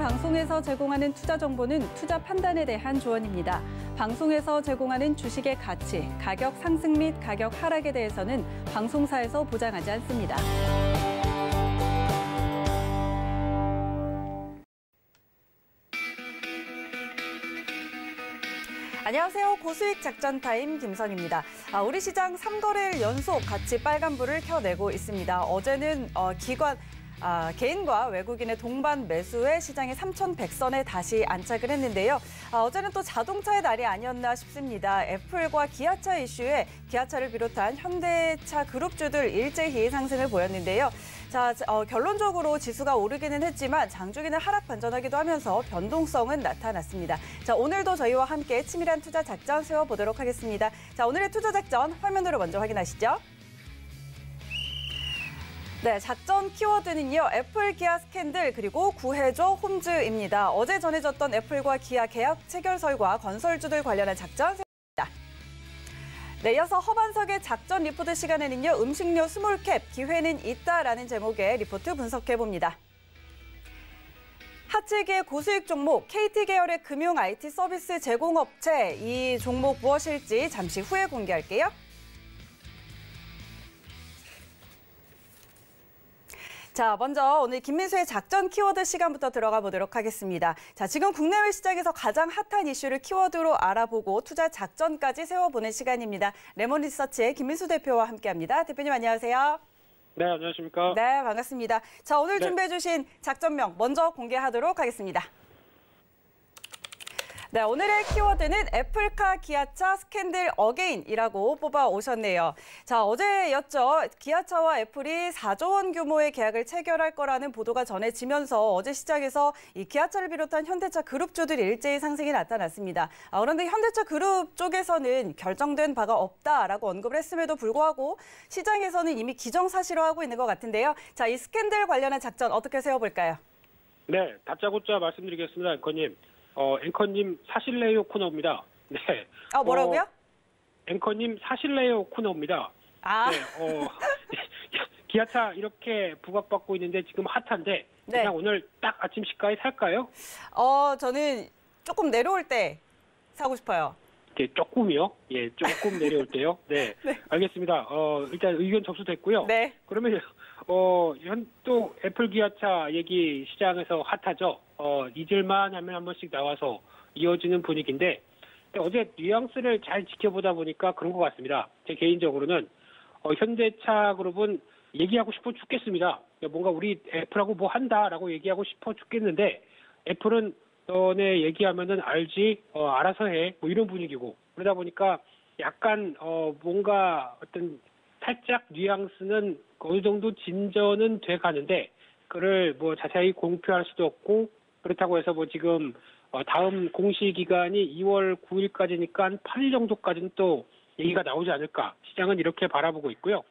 방송에서 제공하는 투자 정보는 투자 판단에 대한 조언입니다. 방송에서 제공하는 주식의 가치, 가격 상승 및 가격 하락에 대해서는 방송사에서 보장하지 않습니다. 안녕하세요. 고수익 작전 타임 김선입니다. 우리 시장 3거래일 연속 같이 빨간불을 켜내고 있습니다. 어제는 개인과 외국인의 동반 매수에 시장의 3,100선에 다시 안착을 했는데요. 어제는 또 자동차의 날이 아니었나 싶습니다. 애플과 기아차 이슈에 기아차를 비롯한 현대차 그룹주들 일제히 상승을 보였는데요. 결론적으로 지수가 오르기는 했지만 장중에는 하락 반전하기도 하면서 변동성은 나타났습니다. 오늘도 저희와 함께 치밀한 투자 작전 세워보도록 하겠습니다. 오늘의 투자 작전 화면으로 먼저 확인하시죠. 네, 작전 키워드는요. 애플, 기아 스캔들, 그리고 구해줘 홈즈입니다. 어제 전해졌던 애플과 기아 계약 체결설과 건설주들 관련한 작전 세워봅니다. 네, 이어서 허반석의 작전 리포트 시간에는요. 음식료 스몰캡, 기회는 있다라는 제목의 리포트 분석해봅니다. 하치기의 고수익 종목, KT 계열의 금융 IT 서비스 제공업체, 이 종목 무엇일지 잠시 후에 공개할게요. 먼저 오늘 김민수의 작전 키워드 시간부터 들어가 보도록 하겠습니다. 지금 국내외 시장에서 가장 핫한 이슈를 키워드로 알아보고 투자 작전까지 세워보는 시간입니다. 레몬리서치의 김민수 대표와 함께합니다. 대표님 안녕하세요. 네, 안녕하십니까. 네, 반갑습니다. 오늘 준비해 주신 작전명 먼저 공개하도록 하겠습니다. 네, 오늘의 키워드는 애플카 기아차 스캔들 어게인이라고 뽑아 오셨네요. 어제였죠. 기아차와 애플이 4조 원 규모의 계약을 체결할 거라는 보도가 전해지면서 어제 시장에서 이 기아차를 비롯한 현대차 그룹주들이 일제히 상승이 나타났습니다. 그런데 현대차 그룹 쪽에서는 결정된 바가 없다라고 언급을 했음에도 불구하고 시장에서는 이미 기정사실화하고 있는 것 같은데요. 이 스캔들 관련한 작전 어떻게 세워볼까요? 네, 다짜고짜 말씀드리겠습니다, 앵커님. 앵커님 사실래요 코너입니다. 네. 뭐라고요? 앵커님 사실래요 코너입니다. 네, 기아차 이렇게 부각받고 있는데 지금 핫한데 그냥 네. 오늘 딱 아침 시가에 살까요? 저는 조금 내려올 때 사고 싶어요. 조금이요? 예, 조금 내려올 때요. 네, 네. 알겠습니다. 일단 의견 접수됐고요. 네. 그러면 또 애플 기아차 얘기 시장에서 핫하죠. 잊을만 하면 한 번씩 나와서 이어지는 분위기인데 어제 뉘앙스를 잘 지켜보다 보니까 그런 것 같습니다. 제 개인적으로는 현대차 그룹은 얘기하고 싶어 죽겠습니다. 뭔가 우리 애플하고 뭐 한다라고 얘기하고 싶어 죽겠는데 애플은 너네 얘기하면은 알지, 알아서 해, 뭐 이런 분위기고 그러다 보니까 약간 뭔가 어떤 살짝 뉘앙스는 어느 정도 진전은 돼 가는데 그를 뭐 자세히 공표할 수도 없고 그렇다고 해서 뭐 지금 다음 공시 기간이 2월 9일까지니까 한 8일 정도까지는 또 얘기가 나오지 않을까 시장은 이렇게 바라보고 있고요.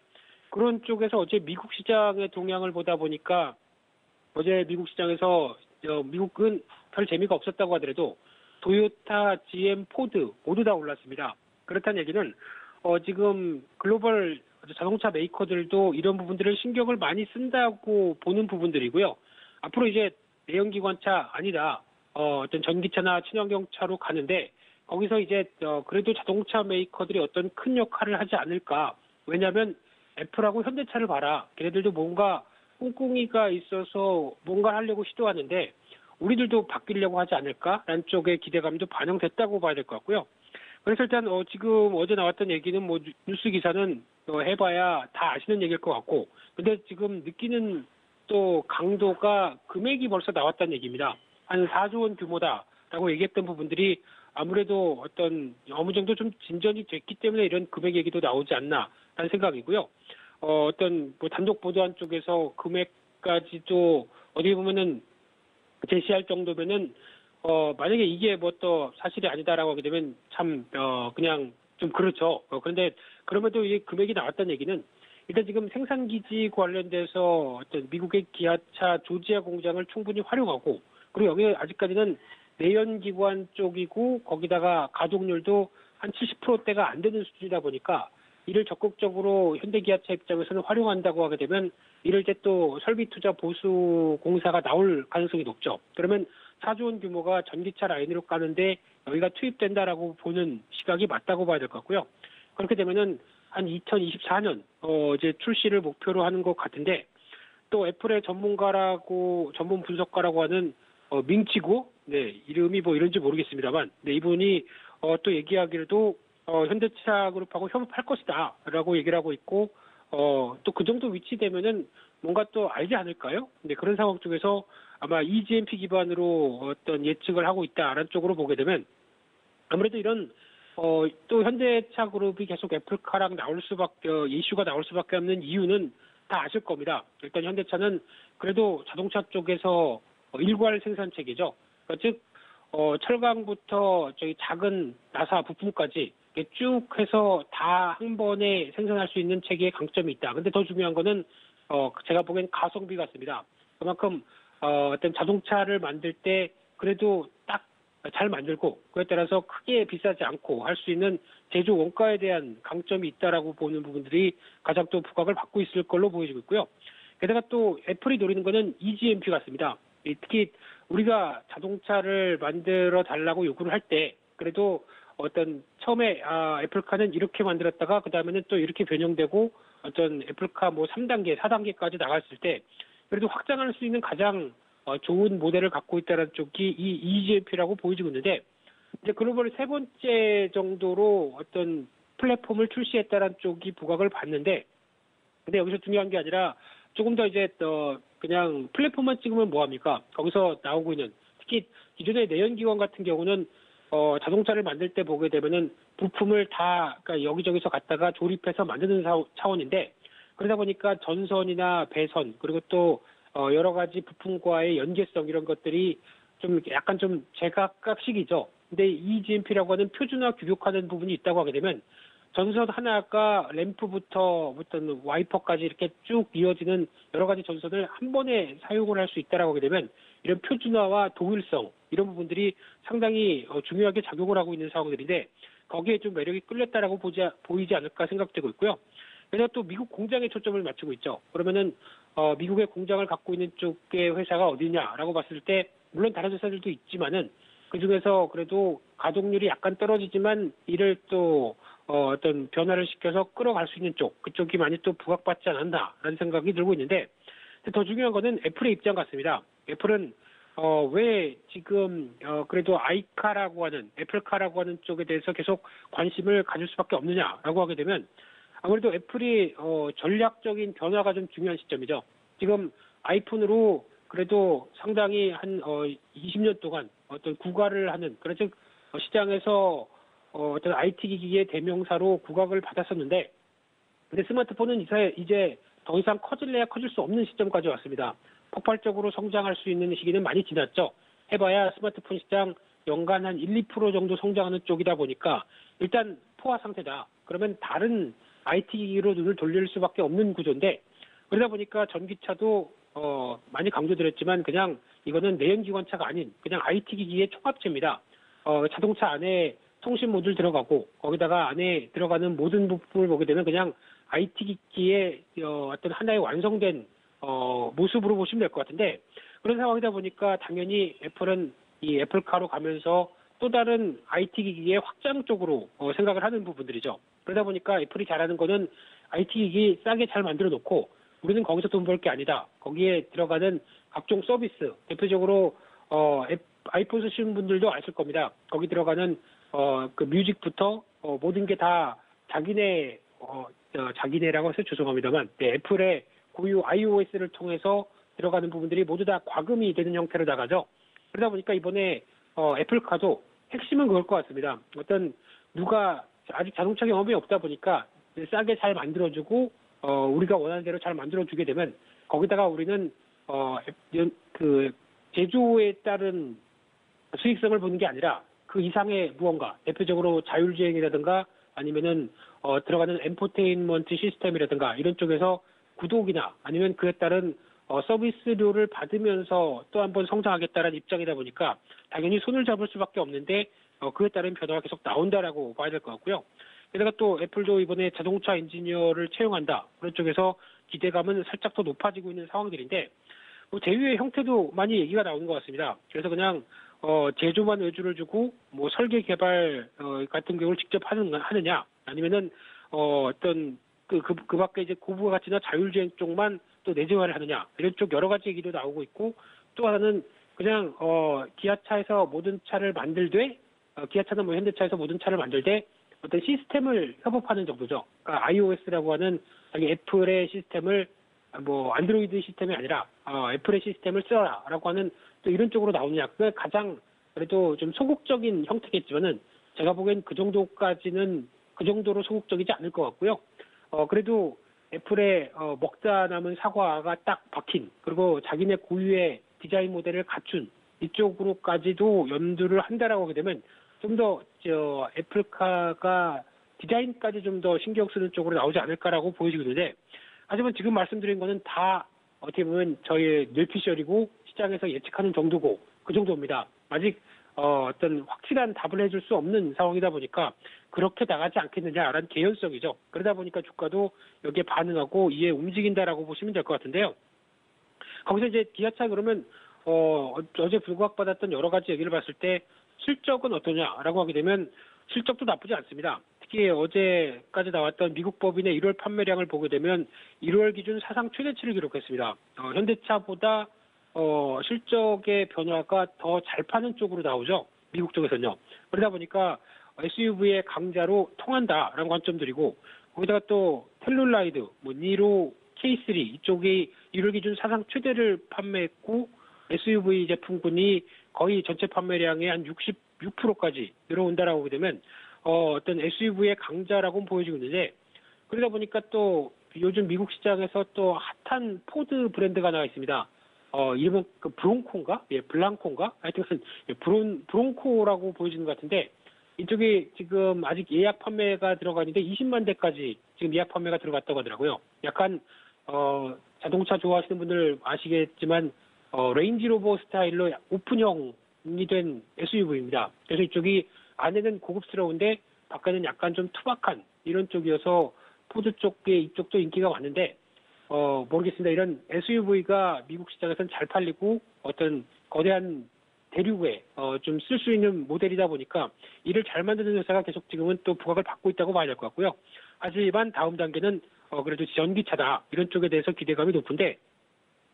그런 쪽에서 어제 미국 시장의 동향을 보다 보니까 어제 미국 시장에서 미국은 별 재미가 없었다고 하더라도 도요타, GM, 포드 모두 다 올랐습니다. 그렇다는 얘기는 지금 글로벌 자동차 메이커들도 이런 부분들을 신경을 많이 쓴다고 보는 부분들이고요. 앞으로 이제 내연기관차 아니다. 어떤 전기차나 친환경차로 가는데 거기서 이제 그래도 자동차 메이커들이 어떤 큰 역할을 하지 않을까. 왜냐하면 애플하고 현대차를 봐라. 걔네들도 뭔가 꿍꿍이가 있어서 뭔가 하려고 시도하는데 우리들도 바뀌려고 하지 않을까라는 쪽의 기대감도 반영됐다고 봐야 될 것 같고요. 그래서 일단 지금 어제 나왔던 얘기는 뭐 뉴스 기사는 해봐야 다 아시는 얘기일 것 같고 근데 지금 느끼는 또 강도가 금액이 벌써 나왔다는 얘기입니다. 한 4조 원 규모다라고 얘기했던 부분들이 아무래도 어느 정도 좀 진전이 됐기 때문에 이런 금액 얘기도 나오지 않나라는 생각이고요. 어떤 뭐 단독 보도한 쪽에서 금액까지도 어디 보면은 제시할 정도면은 만약에 이게 뭐 또 사실이 아니다라고 하게 되면 참 그냥 좀 그렇죠. 그런데 그럼에도 이 금액이 나왔다는 얘기는 일단 지금 생산기지 관련돼서 어떤 미국의 기아차 조지아 공장을 충분히 활용하고 그리고 여기에 아직까지는 내연기관 쪽이고 거기다가 가동률도 한 70%대가 안 되는 수준이다 보니까 이를 적극적으로 현대기아차 입장에서는 활용한다고 하게 되면 이럴 때 또 설비 투자 보수 공사가 나올 가능성이 높죠. 그러면 4조 원 규모가 전기차 라인으로 까는데 여기가 투입된다라고 보는 시각이 맞다고 봐야 될 것 같고요. 그렇게 되면은 한 2024년 이제 출시를 목표로 하는 것 같은데 또 애플의 전문 분석가라고 하는 밍치고 네 이름이 뭐 이런지 모르겠습니다만 네 이분이 또 얘기하기로도 현대차 그룹하고 협업할 것이다라고 얘기를 하고 있고 또 그 정도 위치 되면은 뭔가 또 알지 않을까요? 네 그런 상황 쪽에서 아마 EGMP 기반으로 어떤 예측을 하고 있다라는 쪽으로 보게 되면 아무래도 이런 또 현대차 그룹이 계속 애플카랑 이슈가 나올 수밖에 없는 이유는 다 아실 겁니다. 일단 현대차는 그래도 자동차 쪽에서 일괄 생산 체계죠. 그러니까 즉 철강부터 저기 작은 나사 부품까지 이렇게 쭉 해서 다 한 번에 생산할 수 있는 체계의 강점이 있다. 근데 더 중요한 거는 제가 보기엔 가성비 같습니다. 그만큼 어떤 자동차를 만들 때 그래도 딱 잘 만들고 그에 따라서 크게 비싸지 않고 할 수 있는 제조 원가에 대한 강점이 있다라고 보는 부분들이 가장 또 부각을 받고 있을 걸로 보여지고 있고요. 게다가 또 애플이 노리는 거는 EGMP 같습니다. 특히 우리가 자동차를 만들어 달라고 요구를 할 때 그래도 어떤 처음에 애플카는 이렇게 만들었다가 그 다음에는 또 이렇게 변형되고 어떤 애플카 뭐 3단계, 4단계까지 나갔을 때 그래도 확장할 수 있는 가장 좋은 모델을 갖고 있다는 쪽이 이 EGMP라고 보여지고 있는데 이제 글로벌 세 번째 정도로 어떤 플랫폼을 출시했다는 쪽이 부각을 받는데 근데 여기서 중요한 게 아니라 조금 더 이제 그냥 플랫폼만 찍으면 뭐합니까? 거기서 나오고 있는 특히 기존의 내연기관 같은 경우는 자동차를 만들 때 보게 되면은 부품을 다 그러니까 여기저기서 갖다가 조립해서 만드는 차원인데 그러다 보니까 전선이나 배선 그리고 또 여러 가지 부품과의 연계성 이런 것들이 좀 약간 좀 제각각식이죠. 근데 EGMP라고 하는 표준화 규격화된 부분이 있다고 하게 되면 전선 하나가 램프부터 어떤 와이퍼까지 이렇게 쭉 이어지는 여러 가지 전선을 한 번에 사용을 할 수 있다라고 하게 되면 이런 표준화와 동일성 이런 부분들이 상당히 중요하게 작용을 하고 있는 상황들인데 거기에 좀 매력이 끌렸다라고 보이지 않을까 생각되고 있고요. 그래서 또 미국 공장에 초점을 맞추고 있죠. 그러면은 미국의 공장을 갖고 있는 쪽의 회사가 어디냐라고 봤을 때 물론 다른 회사들도 있지만은 그 중에서 그래도 가동률이 약간 떨어지지만 이를 또 어떤 변화를 시켜서 끌어갈 수 있는 쪽 그쪽이 많이 또 부각받지 않았나라는 생각이 들고 있는데 더 중요한 거는 애플의 입장 같습니다. 애플은 왜 지금 그래도 아이카라고 하는 애플카라고 하는 쪽에 대해서 계속 관심을 가질 수밖에 없느냐라고 하게 되면 아무래도 애플이 전략적인 변화가 좀 중요한 시점이죠. 지금 아이폰으로 그래도 상당히 한 20년 동안 어떤 구가를 하는 그런 즉 시장에서 어떤 IT 기기의 대명사로 구각을 받았었는데 근데 스마트폰은 이제 더 이상 커질래야 커질 수 없는 시점까지 왔습니다. 폭발적으로 성장할 수 있는 시기는 많이 지났죠. 해봐야 스마트폰 시장 연간 한 1, 2% 정도 성장하는 쪽이다 보니까 일단 포화 상태다. 그러면 다른 IT 기기로 눈을 돌릴 수밖에 없는 구조인데 그러다 보니까 전기차도 많이 강조드렸지만 그냥 이거는 내연기관차가 아닌 그냥 IT 기기의 총합체입니다. 자동차 안에 통신 모듈 들어가고 거기다가 안에 들어가는 모든 부품을 보게 되면 그냥 IT 기기의 어떤 하나의 완성된 모습으로 보시면 될 것 같은데 그런 상황이다 보니까 당연히 애플은 이 애플카로 가면서 또 다른 IT 기기의 확장 쪽으로 생각을 하는 부분들이죠. 그러다 보니까 애플이 잘하는 거는 IT 기기 싸게 잘 만들어 놓고 우리는 거기서 돈 벌 게 아니다. 거기에 들어가는 각종 서비스, 대표적으로 아이폰 쓰시는 분들도 아실 겁니다. 거기 들어가는 그 뮤직부터 모든 게 다 자기네라고 해서 죄송합니다만 애플의 고유 iOS를 통해서 들어가는 부분들이 모두 다 과금이 되는 형태로 나가죠. 그러다 보니까 이번에 애플카도 핵심은 그럴 것 같습니다. 어떤 누가 아직 자동차 경험이 없다 보니까 싸게 잘 만들어주고 우리가 원하는 대로 잘 만들어주게 되면 거기다가 우리는 그 제조에 따른 수익성을 보는 게 아니라 그 이상의 무언가 대표적으로 자율주행이라든가 아니면은 들어가는 엔터테인먼트 시스템이라든가 이런 쪽에서 구독이나 아니면 그에 따른 서비스료를 받으면서 또 한 번 성장하겠다는 입장이다 보니까 당연히 손을 잡을 수밖에 없는데 그에 따른 변화가 계속 나온다라고 봐야 될 것 같고요. 게다가 또 애플도 이번에 자동차 엔지니어를 채용한다. 그런 쪽에서 기대감은 살짝 더 높아지고 있는 상황들인데 뭐 제휴의 형태도 많이 얘기가 나오는 것 같습니다. 그래서 그냥 제조만 외주를 주고 뭐 설계 개발 같은 경우를 직접 하느냐 아니면은 어떤 그 밖에 이제 고부가 가치나 자율주행 쪽만 또 내재화를 하느냐 이런 쪽 여러 가지 얘기도 나오고 있고 또 하나는 그냥 기아차에서 모든 차를 만들되 기아차나 뭐 현대차에서 모든 차를 만들되 어떤 시스템을 협업하는 정도죠. 그러니까 iOS라고 하는 애플의 시스템을 뭐 안드로이드 시스템이 아니라 애플의 시스템을 써라라고 하는 또 이런 쪽으로 나오느냐. 그게 가장 그래도 좀 소극적인 형태겠지만은 제가 보기엔 그 정도로 소극적이지 않을 것 같고요. 그래도 애플의 먹다 남은 사과가 딱 박힌 그리고 자기네 고유의 디자인 모델을 갖춘 이쪽으로까지도 염두를 한다라고 하게 되면 좀 더 애플카가 디자인까지 좀 더 신경 쓰는 쪽으로 나오지 않을까라고 보여지는데 하지만 지금 말씀드린 거는 다 어떻게 보면 저희의 뇌피셜이고 시장에서 예측하는 정도고 그 정도입니다. 아직 어떤 확실한 답을 해줄 수 없는 상황이다 보니까 그렇게 나가지 않겠느냐라는 개연성이죠. 그러다 보니까 주가도 여기에 반응하고 이에 움직인다라고 보시면 될 것 같은데요. 거기서 이제 기아차 그러면 어제 불구학받았던 여러 가지 얘기를 봤을 때 실적은 어떠냐라고 하게 되면 실적도 나쁘지 않습니다. 특히 어제까지 나왔던 미국 법인의 1월 판매량을 보게 되면 1월 기준 사상 최대치를 기록했습니다. 현대차보다 실적의 변화가 더 잘 파는 쪽으로 나오죠. 미국 쪽에서는요. 그러다 보니까 SUV의 강자로 통한다라는 관점들이고 거기다가 또 텔룰라이드, 뭐 니로, K3 이쪽이 1월 기준 사상 최대를 판매했고 SUV 제품군이 거의 전체 판매량의 한 66%까지 늘어온다라고 보게 되면 어떤 SUV의 강자라고 보여지고 있는데 그러다 보니까 또 요즘 미국 시장에서 또 핫한 포드 브랜드가 나와 있습니다. 이름은 그 브론코인가? 예, 블랑코인가? 하여튼 브론코라고 보여지는 것 같은데 이쪽이 지금 아직 예약 판매가 들어가는데 20만 대까지 지금 예약 판매가 들어갔다고 하더라고요. 약간 자동차 좋아하시는 분들 아시겠지만 레인지로버 스타일로 오픈형이 된 SUV입니다. 그래서 이쪽이 안에는 고급스러운데 밖에는 약간 좀 투박한 이런 쪽이어서 포드 쪽의 이쪽도 인기가 많은데 모르겠습니다. 이런 SUV가 미국 시장에서는 잘 팔리고 어떤 거대한 대륙에 좀 쓸 수 있는 모델이다 보니까 이를 잘 만드는 회사가 계속 지금은 또 부각을 받고 있다고 봐야 될 것 같고요. 하지만 다음 단계는 그래도 전기차다 이런 쪽에 대해서 기대감이 높은데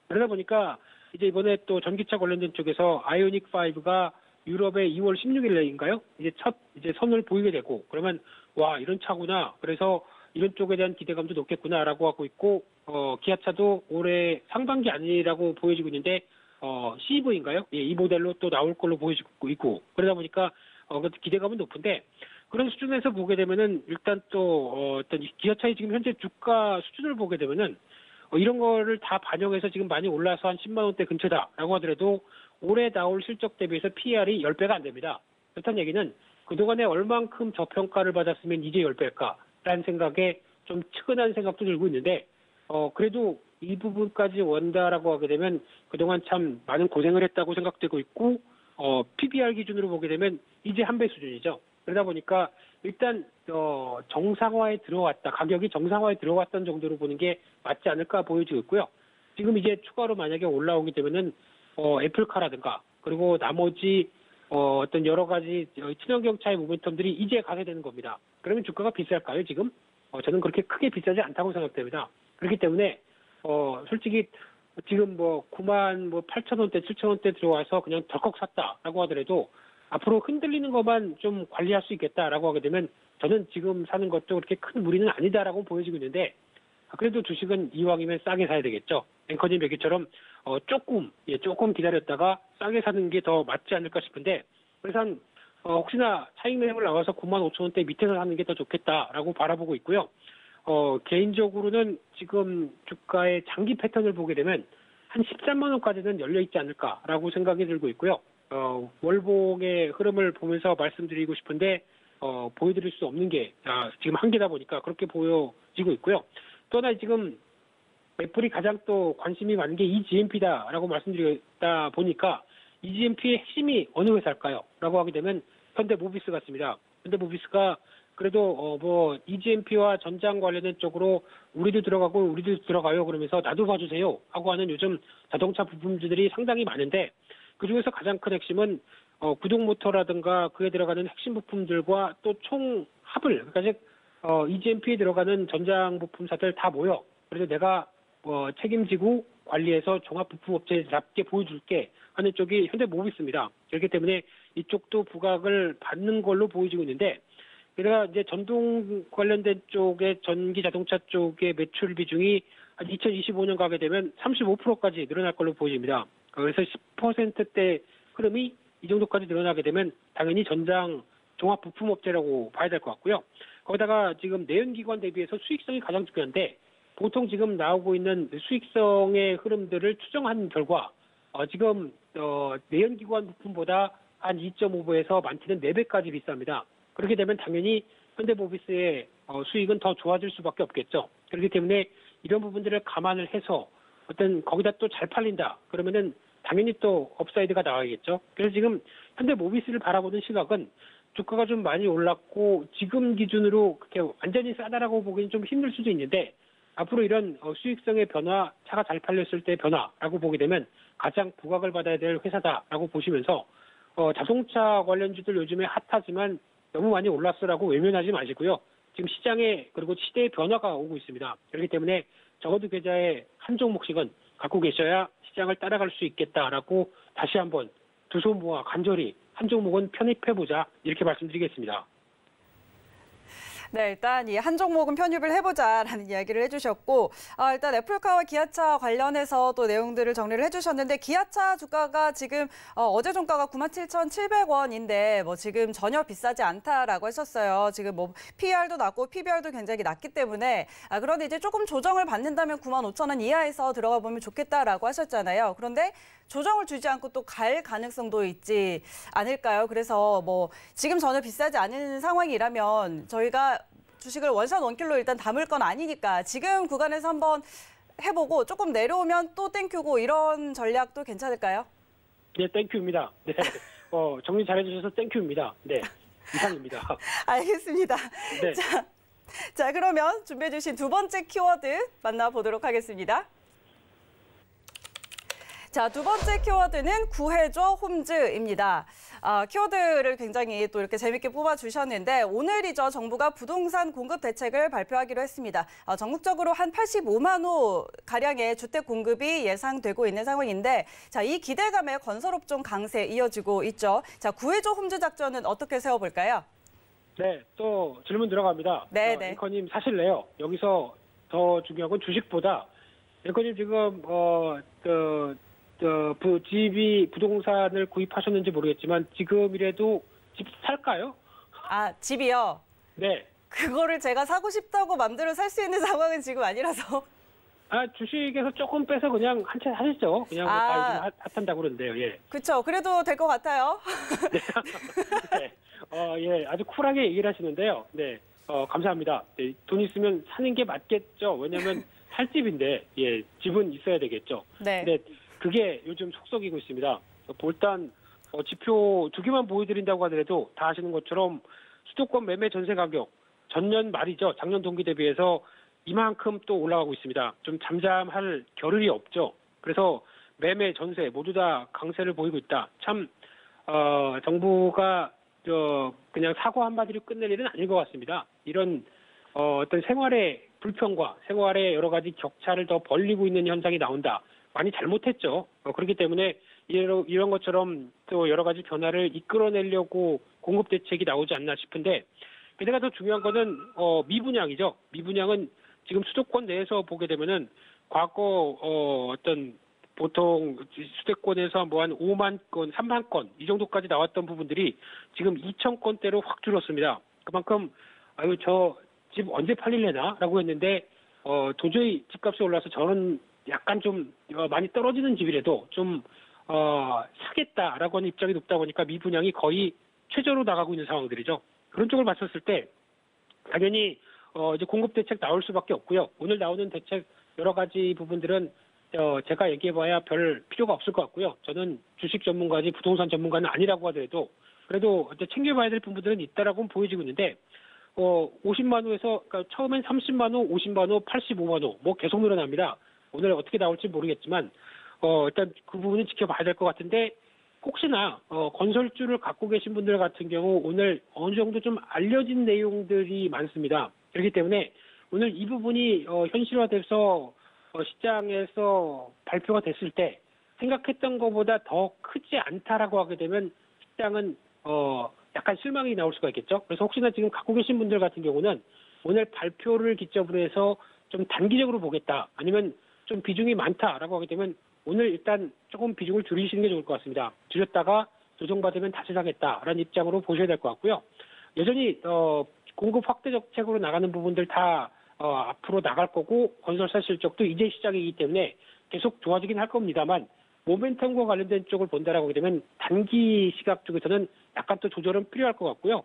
그러다 보니까 이제 이번에 또 전기차 관련된 쪽에서 아이오닉 5가 유럽의 2월 16일인가요? 이제 첫 선을 보이게 되고 그러면 와 이런 차구나. 그래서 이런 쪽에 대한 기대감도 높겠구나라고 하고 있고 기아차도 올해 상반기 아니라고 보여지고 있는데 CV인가요? 예, 이 모델로 또 나올 걸로 보여지고 있고 그러다 보니까 기대감은 높은데 그런 수준에서 보게 되면은 일단 또 어떤 기아차의 지금 현재 주가 수준을 보게 되면은 이런 거를 다 반영해서 지금 많이 올라서 한 10만 원대 근처다라고 하더라도 올해 나올 실적 대비해서 PER이 10배가 안 됩니다. 그렇다는 얘기는 그동안에 얼만큼 저평가를 받았으면 이제 10배일까라는 생각에 좀 측은한 생각도 들고 있는데 그래도 이 부분까지 원다라고 하게 되면 그동안 참 많은 고생을 했다고 생각되고 있고 PBR 기준으로 보게 되면 이제 1배 수준이죠. 그러다 보니까 일단 정상화에 들어왔다. 가격이 정상화에 들어왔던 정도로 보는 게 맞지 않을까 보여지고 있고요. 지금 이제 추가로 만약에 올라오게 되면은 애플카라든가 그리고 나머지 어떤 여러 가지 친환경 차의 모멘텀들이 이제 가게 되는 겁니다. 그러면 주가가 비쌀까요, 지금? 저는 그렇게 크게 비싸지 않다고 생각됩니다. 그렇기 때문에 솔직히 지금 뭐 9만 8천 원대, 7천 원대 들어와서 그냥 덜컥 샀다라고 하더라도 앞으로 흔들리는 것만 좀 관리할 수 있겠다라고 하게 되면 저는 지금 사는 것도 그렇게 큰 무리는 아니다라고 보여지고 있는데 그래도 주식은 이왕이면 싸게 사야 되겠죠. 앵커님 얘기처럼 조금 기다렸다가 싸게 사는 게 더 맞지 않을까 싶은데 그래서 혹시나 차익 매물 나와서 9만 5천 원대 밑에서 사는 게 더 좋겠다라고 바라보고 있고요. 개인적으로는 지금 주가의 장기 패턴을 보게 되면 한 13만 원까지는 열려 있지 않을까라고 생각이 들고 있고요. 월봉의 흐름을 보면서 말씀드리고 싶은데 보여드릴 수 없는 게 지금 한계다 보니까 그렇게 보여지고 있고요. 또 하나 지금 애플이 가장 또 관심이 많은 게 eGMP다라고 말씀드리다 보니까 eGMP의 핵심이 어느 회사일까요? 라고 하게 되면 현대모비스 같습니다. 현대모비스가 그래도 뭐 EGMP와 전장 관련된 쪽으로 우리도 들어가고 우리도 들어가요 그러면서 나도 봐주세요 하고 하는 요즘 자동차 부품주들이 상당히 많은데 그중에서 가장 큰 핵심은 구동 모터라든가 그에 들어가는 핵심 부품들과 또 총합을 그러니까 즉 EGMP에 들어가는 전장 부품사들 다 모여 그래서 내가 책임지고 관리해서 종합 부품업체답게 보여줄게 하는 쪽이 현대모비스입니다. 그렇기 때문에 이쪽도 부각을 받는 걸로 보여지고 있는데 게다가 이제 전동 관련된 쪽의 전기 자동차 쪽의 매출 비중이 한 2025년 가게 되면 35%까지 늘어날 걸로 보여집니다. 그래서 10%대 흐름이 이 정도까지 늘어나게 되면 당연히 전장 종합 부품업체라고 봐야 될 것 같고요. 거기다가 지금 내연기관 대비해서 수익성이 가장 중요한데 보통 지금 나오고 있는 수익성의 흐름들을 추정한 결과 지금 내연기관 부품보다 한 2.5배에서 많게는 4배까지 비쌉니다. 그렇게 되면 당연히 현대모비스의 수익은 더 좋아질 수밖에 없겠죠. 그렇기 때문에 이런 부분들을 감안을 해서 거기다 또 잘 팔린다. 그러면은 당연히 또 업사이드가 나와야겠죠. 그래서 지금 현대모비스를 바라보는 시각은 주가가 좀 많이 올랐고 지금 기준으로 그렇게 완전히 싸다라고 보기는 좀 힘들 수도 있는데 앞으로 이런 수익성의 변화, 차가 잘 팔렸을 때의 변화라고 보게 되면 가장 부각을 받아야 될 회사다라고 보시면서 자동차 관련주들 요즘에 핫하지만 너무 많이 올랐어라고 외면하지 마시고요. 지금 시장에 그리고 시대의 변화가 오고 있습니다. 그렇기 때문에 적어도 계좌에 한 종목씩은 갖고 계셔야 시장을 따라갈 수 있겠다라고 다시 한번 두 손 모아 간절히 한 종목은 편입해보자 이렇게 말씀드리겠습니다. 네, 일단 이 한 종목은 편입을 해보자라는 이야기를 해주셨고, 일단 애플카와 기아차 관련해서 또 내용들을 정리를 해주셨는데, 기아차 주가가 지금 어제 종가가 97,700원인데 뭐 지금 전혀 비싸지 않다라고 하셨어요. 지금 뭐 PER도 낮고 PBR도 굉장히 낮기 때문에 그런데 이제 조금 조정을 받는다면 95,000원 이하에서 들어가 보면 좋겠다라고 하셨잖아요. 그런데 조정을 주지 않고 또 갈 가능성도 있지 않을까요? 그래서 뭐 지금 전혀 비싸지 않은 상황이라면 저희가 주식을 원샷 원킬로 일단 담을 건 아니니까 지금 구간에서 한번 해보고 조금 내려오면 또 땡큐고 이런 전략도 괜찮을까요? 네, 땡큐입니다. 네, 정리 잘해주셔서 땡큐입니다. 네, 이상입니다. 알겠습니다. 네. 자, 그러면 준비해 주신 두 번째 키워드 만나보도록 하겠습니다. 자, 두 번째 키워드는 구해줘 홈즈입니다. 키워드를 굉장히 또 이렇게 재밌게 뽑아주셨는데 오늘이죠. 정부가 부동산 공급 대책을 발표하기로 했습니다. 전국적으로 한 85만 호 가량의 주택 공급이 예상되고 있는 상황인데 자, 이 기대감에 건설업종 강세 이어지고 있죠. 자, 구해줘 홈즈 작전은 어떻게 세워볼까요? 네, 또 질문 들어갑니다. 네. 앵커님 사실래요. 여기서 더 중요한 건 주식보다 앵커님 지금 집이 부동산을 구입하셨는지 모르겠지만 지금이라도 집 살까요? 집이요? 네. 그거를 제가 사고 싶다고 맘대로 살 수 있는 상황은 지금 아니라서. 주식에서 조금 빼서 그냥 한 채 사시죠. 그냥 다 요즘 핫한다고 그러는데요. 예. 그렇죠. 그래도 될 것 같아요. 네. 예, 아주 쿨하게 얘기를 하시는데요. 네. 감사합니다. 네, 돈 있으면 사는 게 맞겠죠. 왜냐하면 살 집인데, 예, 집은 있어야 되겠죠. 네. 근데 그게 요즘 속썩이고 있습니다. 일단 지표 두 개만 보여드린다고 하더라도 다 아시는 것처럼 수도권 매매 전세 가격 전년 말이죠. 작년 동기 대비해서 이만큼 또 올라가고 있습니다. 좀 잠잠할 겨를이 없죠. 그래서 매매 전세 모두 다 강세를 보이고 있다. 참 정부가 그냥 사과 한마디로 끝낼 일은 아닌 것 같습니다. 이런 어떤 생활의 불평과 생활의 여러 가지 격차를 더 벌리고 있는 현상이 나온다. 많이 잘못했죠. 그렇기 때문에 이런 것처럼 또 여러 가지 변화를 이끌어내려고 공급 대책이 나오지 않나 싶은데 게다가 더 중요한 거는 미분양이죠. 미분양은 지금 수도권 내에서 보게 되면은 과거 보통 수도권에서 뭐 한 5만 건, 3만 건 이 정도까지 나왔던 부분들이 지금 2천 건대로 확 줄었습니다. 그만큼 저 집 언제 팔릴래나라고 했는데 도저히 집값이 올라서 저는 약간 좀 많이 떨어지는 집이라도 좀 사겠다라고 하는 입장이 높다 보니까 미분양이 거의 최저로 나가고 있는 상황들이죠. 그런 쪽을 봤었을 때 당연히 이제 공급 대책 나올 수밖에 없고요. 오늘 나오는 대책 여러 가지 부분들은 제가 얘기해봐야 별 필요가 없을 것 같고요. 저는 주식 전문가지 부동산 전문가는 아니라고 하더라도 그래도 이제 챙겨봐야 될 부분들은 있다라고 보여지고 있는데 50만 호에서 그러니까 처음엔 30만 호, 50만 호, 85만 호 뭐 계속 늘어납니다. 오늘 어떻게 나올지 모르겠지만 일단 그 부분은 지켜봐야 될 것 같은데 혹시나 건설주를 갖고 계신 분들 같은 경우 오늘 어느 정도 좀 알려진 내용들이 많습니다. 그렇기 때문에 오늘 이 부분이 현실화돼서 시장에서 발표가 됐을 때 생각했던 것보다 더 크지 않다라고 하게 되면 시장은 약간 실망이 나올 수가 있겠죠. 그래서 혹시나 지금 갖고 계신 분들 같은 경우는 오늘 발표를 기점으로 해서 좀 단기적으로 보겠다, 아니면 좀 비중이 많다라고 하게 되면 오늘 일단 조금 비중을 줄이시는 게 좋을 것 같습니다. 줄였다가 조정받으면 다시 사겠다라는 입장으로 보셔야 될 것 같고요. 여전히 공급 확대 정책으로 나가는 부분들 다 앞으로 나갈 거고 건설사 실적도 이제 시작이기 때문에 계속 좋아지긴 할 겁니다만 모멘텀과 관련된 쪽을 본다라고 하게 되면 단기 시각 쪽에서는 약간 또 조절은 필요할 것 같고요.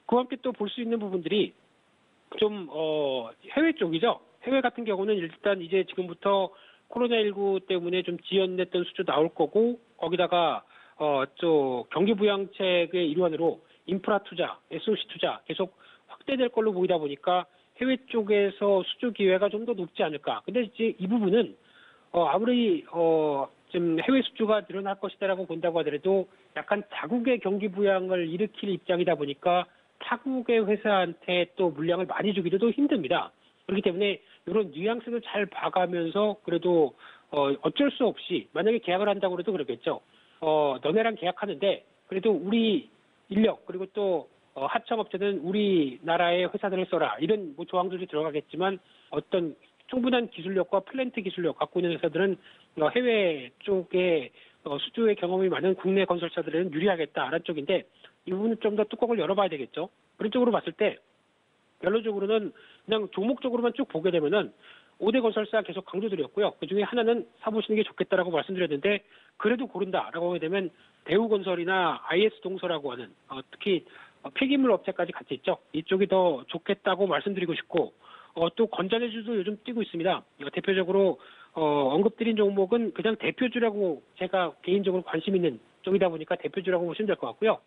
그와 함께 또 볼 수 있는 부분들이 좀 해외 쪽이죠. 해외 같은 경우는 일단 이제 지금부터 코로나19 때문에 좀 지연됐던 수주 나올 거고 거기다가 또 경기 부양책의 일환으로 인프라 투자, SOC 투자 계속 확대될 걸로 보이다 보니까 해외 쪽에서 수주 기회가 좀 더 높지 않을까. 근데 이제 이 부분은 아무리 좀 해외 수주가 늘어날 것이다라고 본다고 하더라도 약간 자국의 경기 부양을 일으킬 입장이다 보니까 타국의 회사한테 또 물량을 많이 주기도 힘듭니다. 그렇기 때문에 이런 뉘앙스를 잘 봐가면서 그래도 어쩔 수 없이 만약에 계약을 한다고 해도 그러겠죠. 너네랑 계약하는데 그래도 우리 인력 그리고 또 하청업체는 우리나라의 회사들을 써라. 이런 뭐 조항들이 들어가겠지만 어떤 충분한 기술력과 플랜트 기술력 갖고 있는 회사들은 해외 쪽에 수주의 경험이 많은 국내 건설사들은 유리하겠다라는 쪽인데 이 부분은 좀 더 뚜껑을 열어봐야 되겠죠. 그런 쪽으로 봤을 때 결론적으로는 그냥 종목적으로만 쭉 보게 되면은 5대 건설사 계속 강조드렸고요. 그중에 하나는 사보시는 게 좋겠다라고 말씀드렸는데 그래도 고른다라고 하게 되면 대우건설이나 IS동서라고 하는 특히 폐기물 업체까지 같이 있죠. 이쪽이 더 좋겠다고 말씀드리고 싶고 또 건전해주도 요즘 뛰고 있습니다. 대표적으로 언급드린 종목은 그냥 대표주라고 제가 개인적으로 관심 있는 쪽이다 보니까 대표주라고 보시면 될 것 같고요.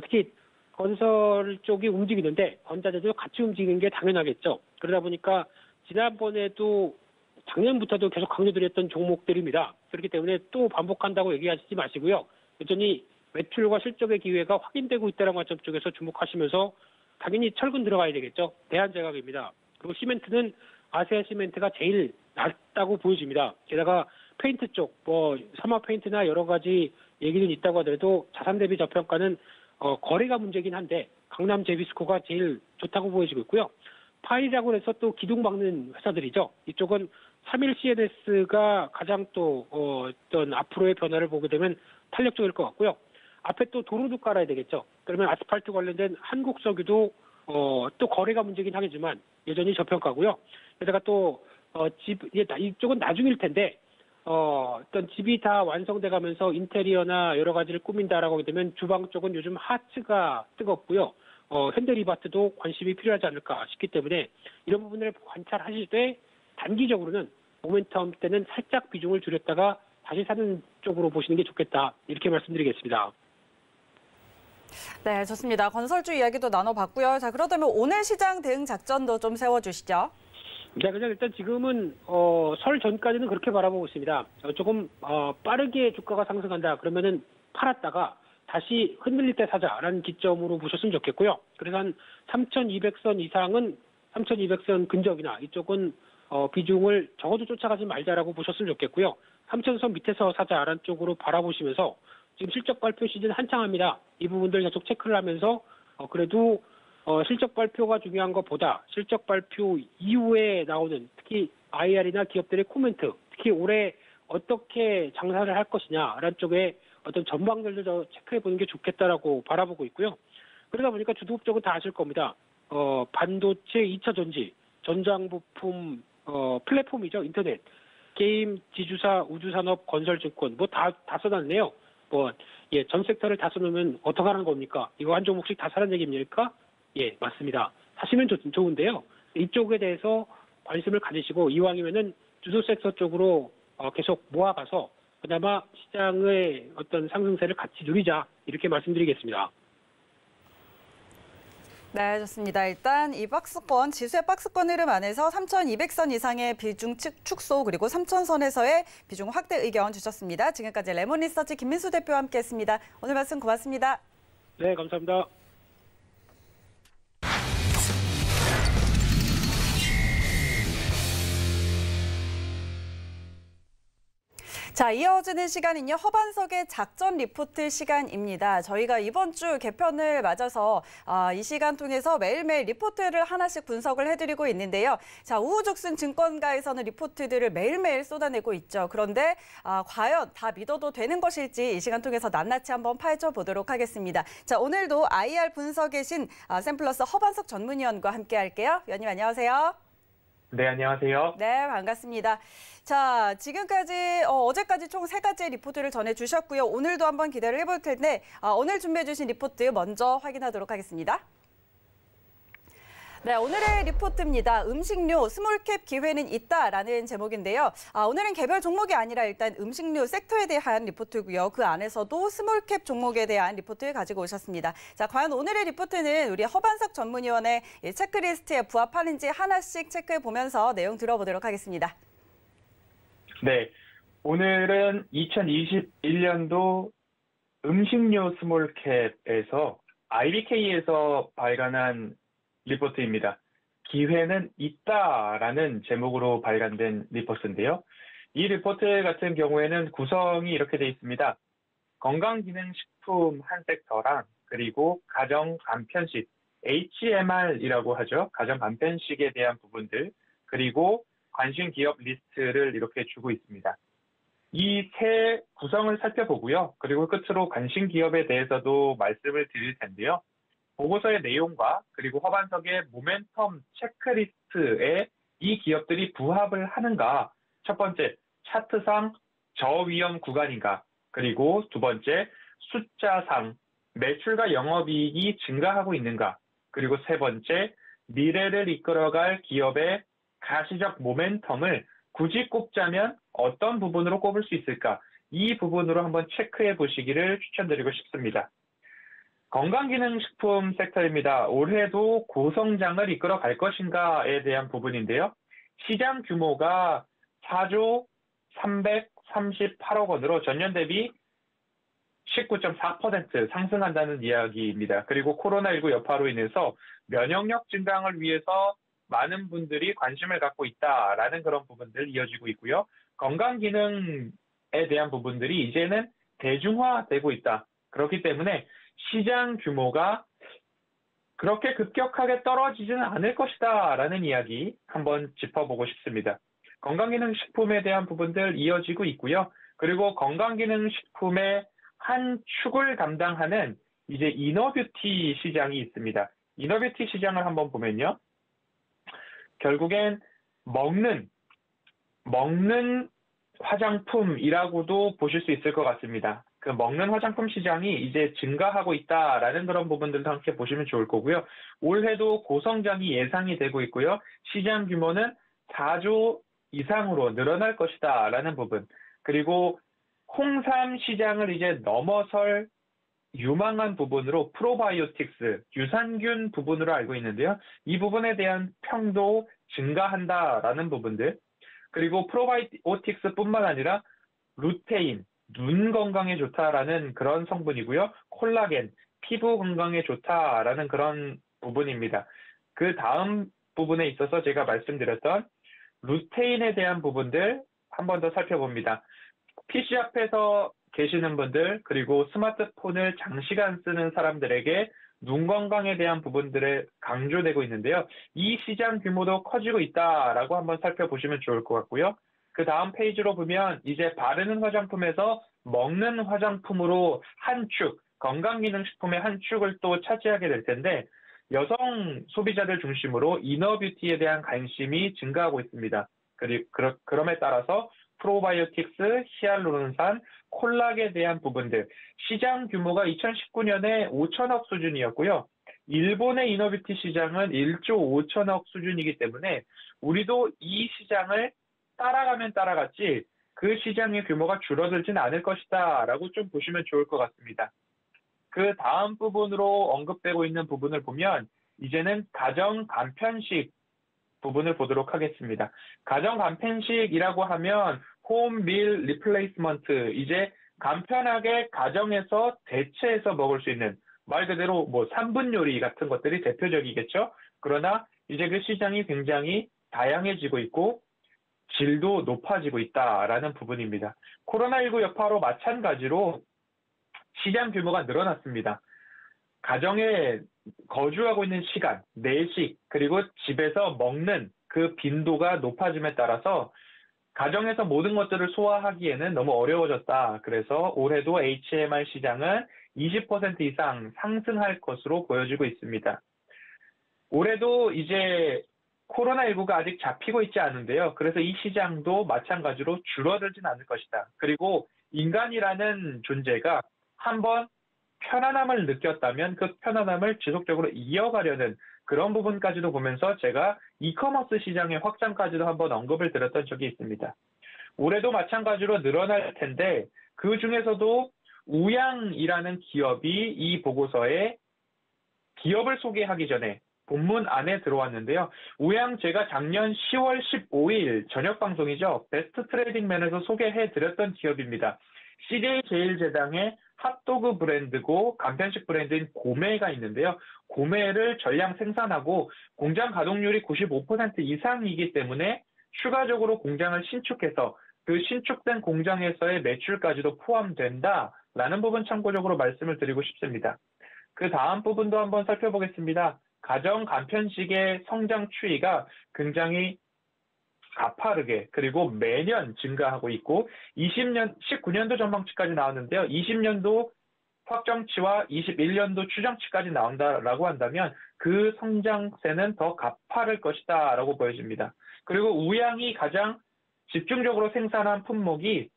특히 건설 쪽이 움직이는데 건자재도 같이 움직이는 게 당연하겠죠. 그러다 보니까 지난번에도 작년부터도 계속 강조드렸던 종목들입니다. 그렇기 때문에 또 반복한다고 얘기하시지 마시고요. 여전히 매출과 실적의 기회가 확인되고 있다는 관점 쪽에서 주목하시면서 당연히 철근 들어가야 되겠죠. 대한제각입니다. 그리고 시멘트는 아세아 시멘트가 제일 낮다고 보여집니다. 게다가 페인트 쪽, 사막 페인트나 여러 가지 얘기는 있다고 하더라도 자산 대비 저평가는 거래가 문제긴 한데 강남 제비스코가 제일 좋다고 보여지고 있고요. 파이라고 해서 또 기둥 막는 회사들이죠. 이쪽은 3일 CNS가 가장 또 어떤 앞으로의 변화를 보게 되면 탄력적일 것 같고요. 앞에 또 도로도 깔아야 되겠죠. 그러면 아스팔트 관련된 한국석유도 또 거래가 문제긴 하겠지만 여전히 저평가고요. 게다가 또 이쪽은 나중일 텐데 어떤 집이 다 완성돼 가면서 인테리어나 여러 가지를 꾸민다라고 하게 되면 주방 쪽은 요즘 하츠가 뜨겁고요. 현대리바트도 관심이 필요하지 않을까 싶기 때문에 이런 부분을 관찰하실 때 단기적으로는 모멘텀 때는 살짝 비중을 줄였다가 다시 사는 쪽으로 보시는 게 좋겠다. 이렇게 말씀드리겠습니다. 네, 좋습니다. 건설주 이야기도 나눠봤고요. 자, 그렇다면 오늘 시장 대응 작전도 좀 세워주시죠. 네, 그냥 일단 지금은 설 전까지는 그렇게 바라보고 있습니다. 조금 빠르게 주가가 상승한다 그러면은 팔았다가 다시 흔들릴 때 사자라는 기점으로 보셨으면 좋겠고요. 그래서 한 3,200선 이상은 3,200선 근접이나 이쪽은 비중을 적어도 쫓아가지 말자라고 보셨으면 좋겠고요. 3,000선 밑에서 사자라는 쪽으로 바라보시면서 지금 실적 발표 시즌 한창합니다. 이 부분들 계속 체크를 하면서 그래도 실적 발표가 중요한 것보다 실적 발표 이후에 나오는 특히 IR이나 기업들의 코멘트, 특히 올해 어떻게 장사를 할 것이냐라는 쪽에 어떤 전망들도 체크해 보는 게 좋겠다라고 바라보고 있고요. 그러다 보니까 주도국적은 다 아실 겁니다. 반도체, 2차 전지, 전장부품, 플랫폼이죠. 인터넷, 게임, 지주사, 우주산업, 건설증권 뭐 다 써놨네요. 전 섹터를 다 써놓으면 어떡하라는 겁니까? 이거 한 종목씩 다 사는 얘기입니까? 예, 맞습니다. 사시면 좋은데요. 이쪽에 대해서 관심을 가지시고 이왕이면은 주도 섹터 쪽으로 계속 모아가서 그나마 시장의 어떤 상승세를 같이 누리자 이렇게 말씀드리겠습니다. 네, 좋습니다. 일단 이 박스권, 지수의 박스권 흐름 안에서 3,200선 이상의 비중 축소 그리고 3,000선에서의 비중 확대 의견 주셨습니다. 지금까지 레몬리서치 김민수 대표와 함께했습니다. 오늘 말씀 고맙습니다. 네, 감사합니다. 자, 이어지는 시간은요, 허반석의 작전 리포트 시간입니다. 저희가 이번 주 개편을 맞아서 이 시간 통해서 매일매일 리포트를 하나씩 분석을 해드리고 있는데요. 자, 우후죽순 증권가에서는 리포트들을 매일매일 쏟아내고 있죠. 그런데 과연 다 믿어도 되는 것일지 이 시간 통해서 낱낱이 한번 파헤쳐 보도록 하겠습니다. 자, 오늘도 IR 분석에 신 샘플러스 허반석 전문위원과 함께 할게요. 위원님 안녕하세요. 네, 안녕하세요. 네, 반갑습니다. 자, 지금까지 어제까지 총 3가지의 리포트를 전해주셨고요. 오늘도 한번 기대를 해볼 텐데 오늘 준비해주신 리포트 먼저 확인하도록 하겠습니다. 네, 오늘의 리포트입니다. 음식료 스몰캡 기회는 있다라는 제목인데요. 오늘은 개별 종목이 아니라 일단 음식료 섹터에 대한 리포트고요. 그 안에서도 스몰캡 종목에 대한 리포트를 가지고 오셨습니다. 자, 과연 오늘의 리포트는 우리 허반석 전문위원의 체크리스트에 부합하는지 하나씩 체크해 보면서 내용 들어보도록 하겠습니다. 네, 오늘은 2021년도 음식료 스몰캡에서 IBK에서 발간한 리포트입니다. 기회는 있다라는 제목으로 발간된 리포트인데요. 이 리포트 같은 경우에는 구성이 이렇게 되어 있습니다. 건강기능식품 한 섹터랑 그리고 가정간편식, HMR이라고 하죠. 가정간편식에 대한 부분들, 그리고 관심기업 리스트를 이렇게 주고 있습니다. 이 세 구성을 살펴보고요. 그리고 끝으로 관심기업에 대해서도 말씀을 드릴 텐데요. 보고서의 내용과 그리고 허반석의 모멘텀 체크리스트에 이 기업들이 부합을 하는가, 첫 번째, 차트상 저위험 구간인가, 그리고 두 번째, 숫자상 매출과 영업이익이 증가하고 있는가, 그리고 세 번째, 미래를 이끌어갈 기업의 가시적 모멘텀을 굳이 꼽자면 어떤 부분으로 꼽을 수 있을까, 이 부분으로 한번 체크해 보시기를 추천드리고 싶습니다. 건강기능식품 섹터입니다. 올해도 고성장을 이끌어 갈 것인가에 대한 부분인데요. 시장 규모가 4조 338억 원으로 전년 대비 19.4% 상승한다는 이야기입니다. 그리고 코로나19 여파로 인해서 면역력 증강을 위해서 많은 분들이 관심을 갖고 있다라는 그런 부분들 이어지고 있고요. 건강기능에 대한 부분들이 이제는 대중화되고 있다. 그렇기 때문에 시장 규모가 그렇게 급격하게 떨어지지는 않을 것이다 라는 이야기 한번 짚어보고 싶습니다. 건강기능식품에 대한 부분들 이어지고 있고요. 그리고 건강기능식품의 한 축을 담당하는 이제 이너뷰티 시장이 있습니다. 이너뷰티 시장을 한번 보면요. 결국엔 먹는 화장품이라고도 보실 수 있을 것 같습니다. 그 먹는 화장품 시장이 이제 증가하고 있다라는 그런 부분들도 함께 보시면 좋을 거고요. 올해도 고성장이 예상이 되고 있고요. 시장 규모는 4조 이상으로 늘어날 것이다라는 부분. 그리고 홍삼 시장을 이제 넘어설 유망한 부분으로 프로바이오틱스, 유산균 부분으로 알고 있는데요. 이 부분에 대한 평도 증가한다라는 부분들. 그리고 프로바이오틱스뿐만 아니라 루테인, 눈 건강에 좋다라는 그런 성분이고요. 콜라겐, 피부 건강에 좋다라는 그런 부분입니다. 그 다음 부분에 있어서 제가 말씀드렸던 루테인에 대한 부분들 한 번 더 살펴봅니다. PC 앞에서 계시는 분들, 그리고 스마트폰을 장시간 쓰는 사람들에게 눈 건강에 대한 부분들에 강조되고 있는데요. 이 시장 규모도 커지고 있다라고 한번 살펴보시면 좋을 것 같고요. 그 다음 페이지로 보면 이제 바르는 화장품에서 먹는 화장품으로 한 축, 건강기능식품의 한 축을 또 차지하게 될 텐데 여성 소비자들 중심으로 이너뷰티에 대한 관심이 증가하고 있습니다. 그리고 그럼에 따라서 프로바이오틱스, 히알루론산, 콜락에 대한 부분들, 시장 규모가 2019년에 5천억 수준이었고요. 일본의 이너뷰티 시장은 1조 5천억 수준이기 때문에 우리도 이 시장을 따라가면 따라갔지 그 시장의 규모가 줄어들지는 않을 것이다 라고 좀 보시면 좋을 것 같습니다. 그 다음 부분으로 언급되고 있는 부분을 보면 이제는 가정 간편식 부분을 보도록 하겠습니다. 가정 간편식이라고 하면 홈 밀 리플레이스먼트, 이제 간편하게 가정에서 대체해서 먹을 수 있는, 말 그대로 뭐 3분 요리 같은 것들이 대표적이겠죠. 그러나 이제 그 시장이 굉장히 다양해지고 있고 질도 높아지고 있다라는 부분입니다. 코로나19 여파로 마찬가지로 시장 규모가 늘어났습니다. 가정에 거주하고 있는 시간, 내식, 그리고 집에서 먹는 그 빈도가 높아짐에 따라서 가정에서 모든 것들을 소화하기에는 너무 어려워졌다. 그래서 올해도 HMR 시장은 20% 이상 상승할 것으로 보여지고 있습니다. 올해도 이제 코로나19가 아직 잡히고 있지 않은데요. 그래서 이 시장도 마찬가지로 줄어들진 않을 것이다. 그리고 인간이라는 존재가 한번 편안함을 느꼈다면 그 편안함을 지속적으로 이어가려는 그런 부분까지도 보면서 제가 이커머스 시장의 확장까지도 한번 언급을 드렸던 적이 있습니다. 올해도 마찬가지로 늘어날 텐데 그 중에서도 우양이라는 기업이 이 보고서에 기업을 소개하기 전에 본문 안에 들어왔는데요. 우양 제가 작년 10월 15일 저녁 방송이죠. 베스트 트레이딩맨에서 소개해드렸던 기업입니다. CJ제일제당의 핫도그 브랜드고 간편식 브랜드인 고메가 있는데요. 고메를 전량 생산하고 공장 가동률이 95% 이상이기 때문에 추가적으로 공장을 신축해서 그 신축된 공장에서의 매출까지도 포함된다라는 부분 참고적으로 말씀을 드리고 싶습니다. 그 다음 부분도 한번 살펴보겠습니다. 가정 간편식의 성장 추이가 굉장히 가파르게 그리고 매년 증가하고 있고 19년도 전망치까지 나왔는데요. 20년도 확정치와 21년도 추정치까지 나온다라고 한다면 그 성장세는 더 가파를 것이다 라고 보여집니다. 그리고 우양이 가장 집중적으로 생산한 품목이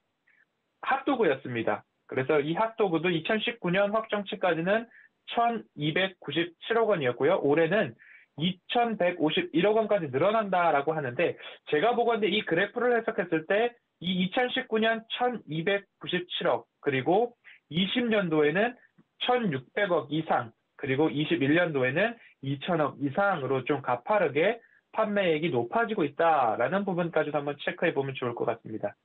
핫도그였습니다. 그래서 이 핫도그도 2019년 확정치까지는 1,297억 원이었고요. 올해는 2,151억 원까지 늘어난다라고 하는데 제가 보건대 이 그래프를 해석했을 때 이 2019년 1,297억 그리고 20년도에는 1,600억 이상 그리고 21년도에는 2,000억 이상으로 좀 가파르게 판매액이 높아지고 있다라는 부분까지도 한번 체크해보면 좋을 것 같습니다.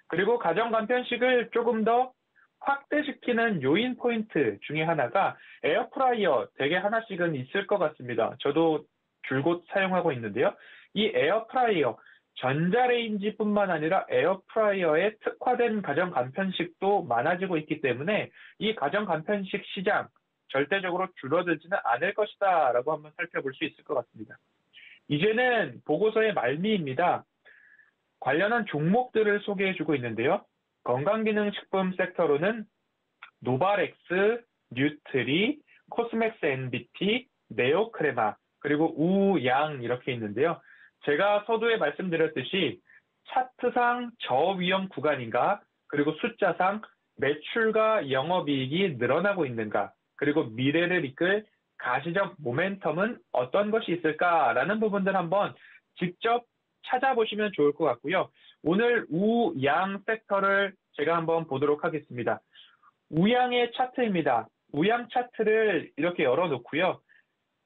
그리고 가정 간편식을 조금 더 확대시키는 요인 포인트 중에 하나가 에어프라이어 되게 하나씩은 있을 것 같습니다. 저도 줄곧 사용하고 있는데요. 이 에어프라이어, 전자레인지뿐만 아니라 에어프라이어에 특화된 가정 간편식도 많아지고 있기 때문에 이 가정 간편식 시장 절대적으로 줄어들지는 않을 것이다 라고 한번 살펴볼 수 있을 것 같습니다. 이제는 보고서의 말미입니다. 관련한 종목들을 소개해주고 있는데요. 건강기능식품 섹터로는 노바렉스, 뉴트리, 코스맥스 NBT, 네오크레마, 그리고 우양 이렇게 있는데요. 제가 서두에 말씀드렸듯이 차트상 저위험 구간인가, 그리고 숫자상 매출과 영업이익이 늘어나고 있는가, 그리고 미래를 이끌 가시적 모멘텀은 어떤 것이 있을까라는 부분들 한번 직접 찾아보시면 좋을 것 같고요. 오늘 우양 섹터를 제가 한번 보도록 하겠습니다. 우양의 차트입니다. 우양 차트를 이렇게 열어놓고요.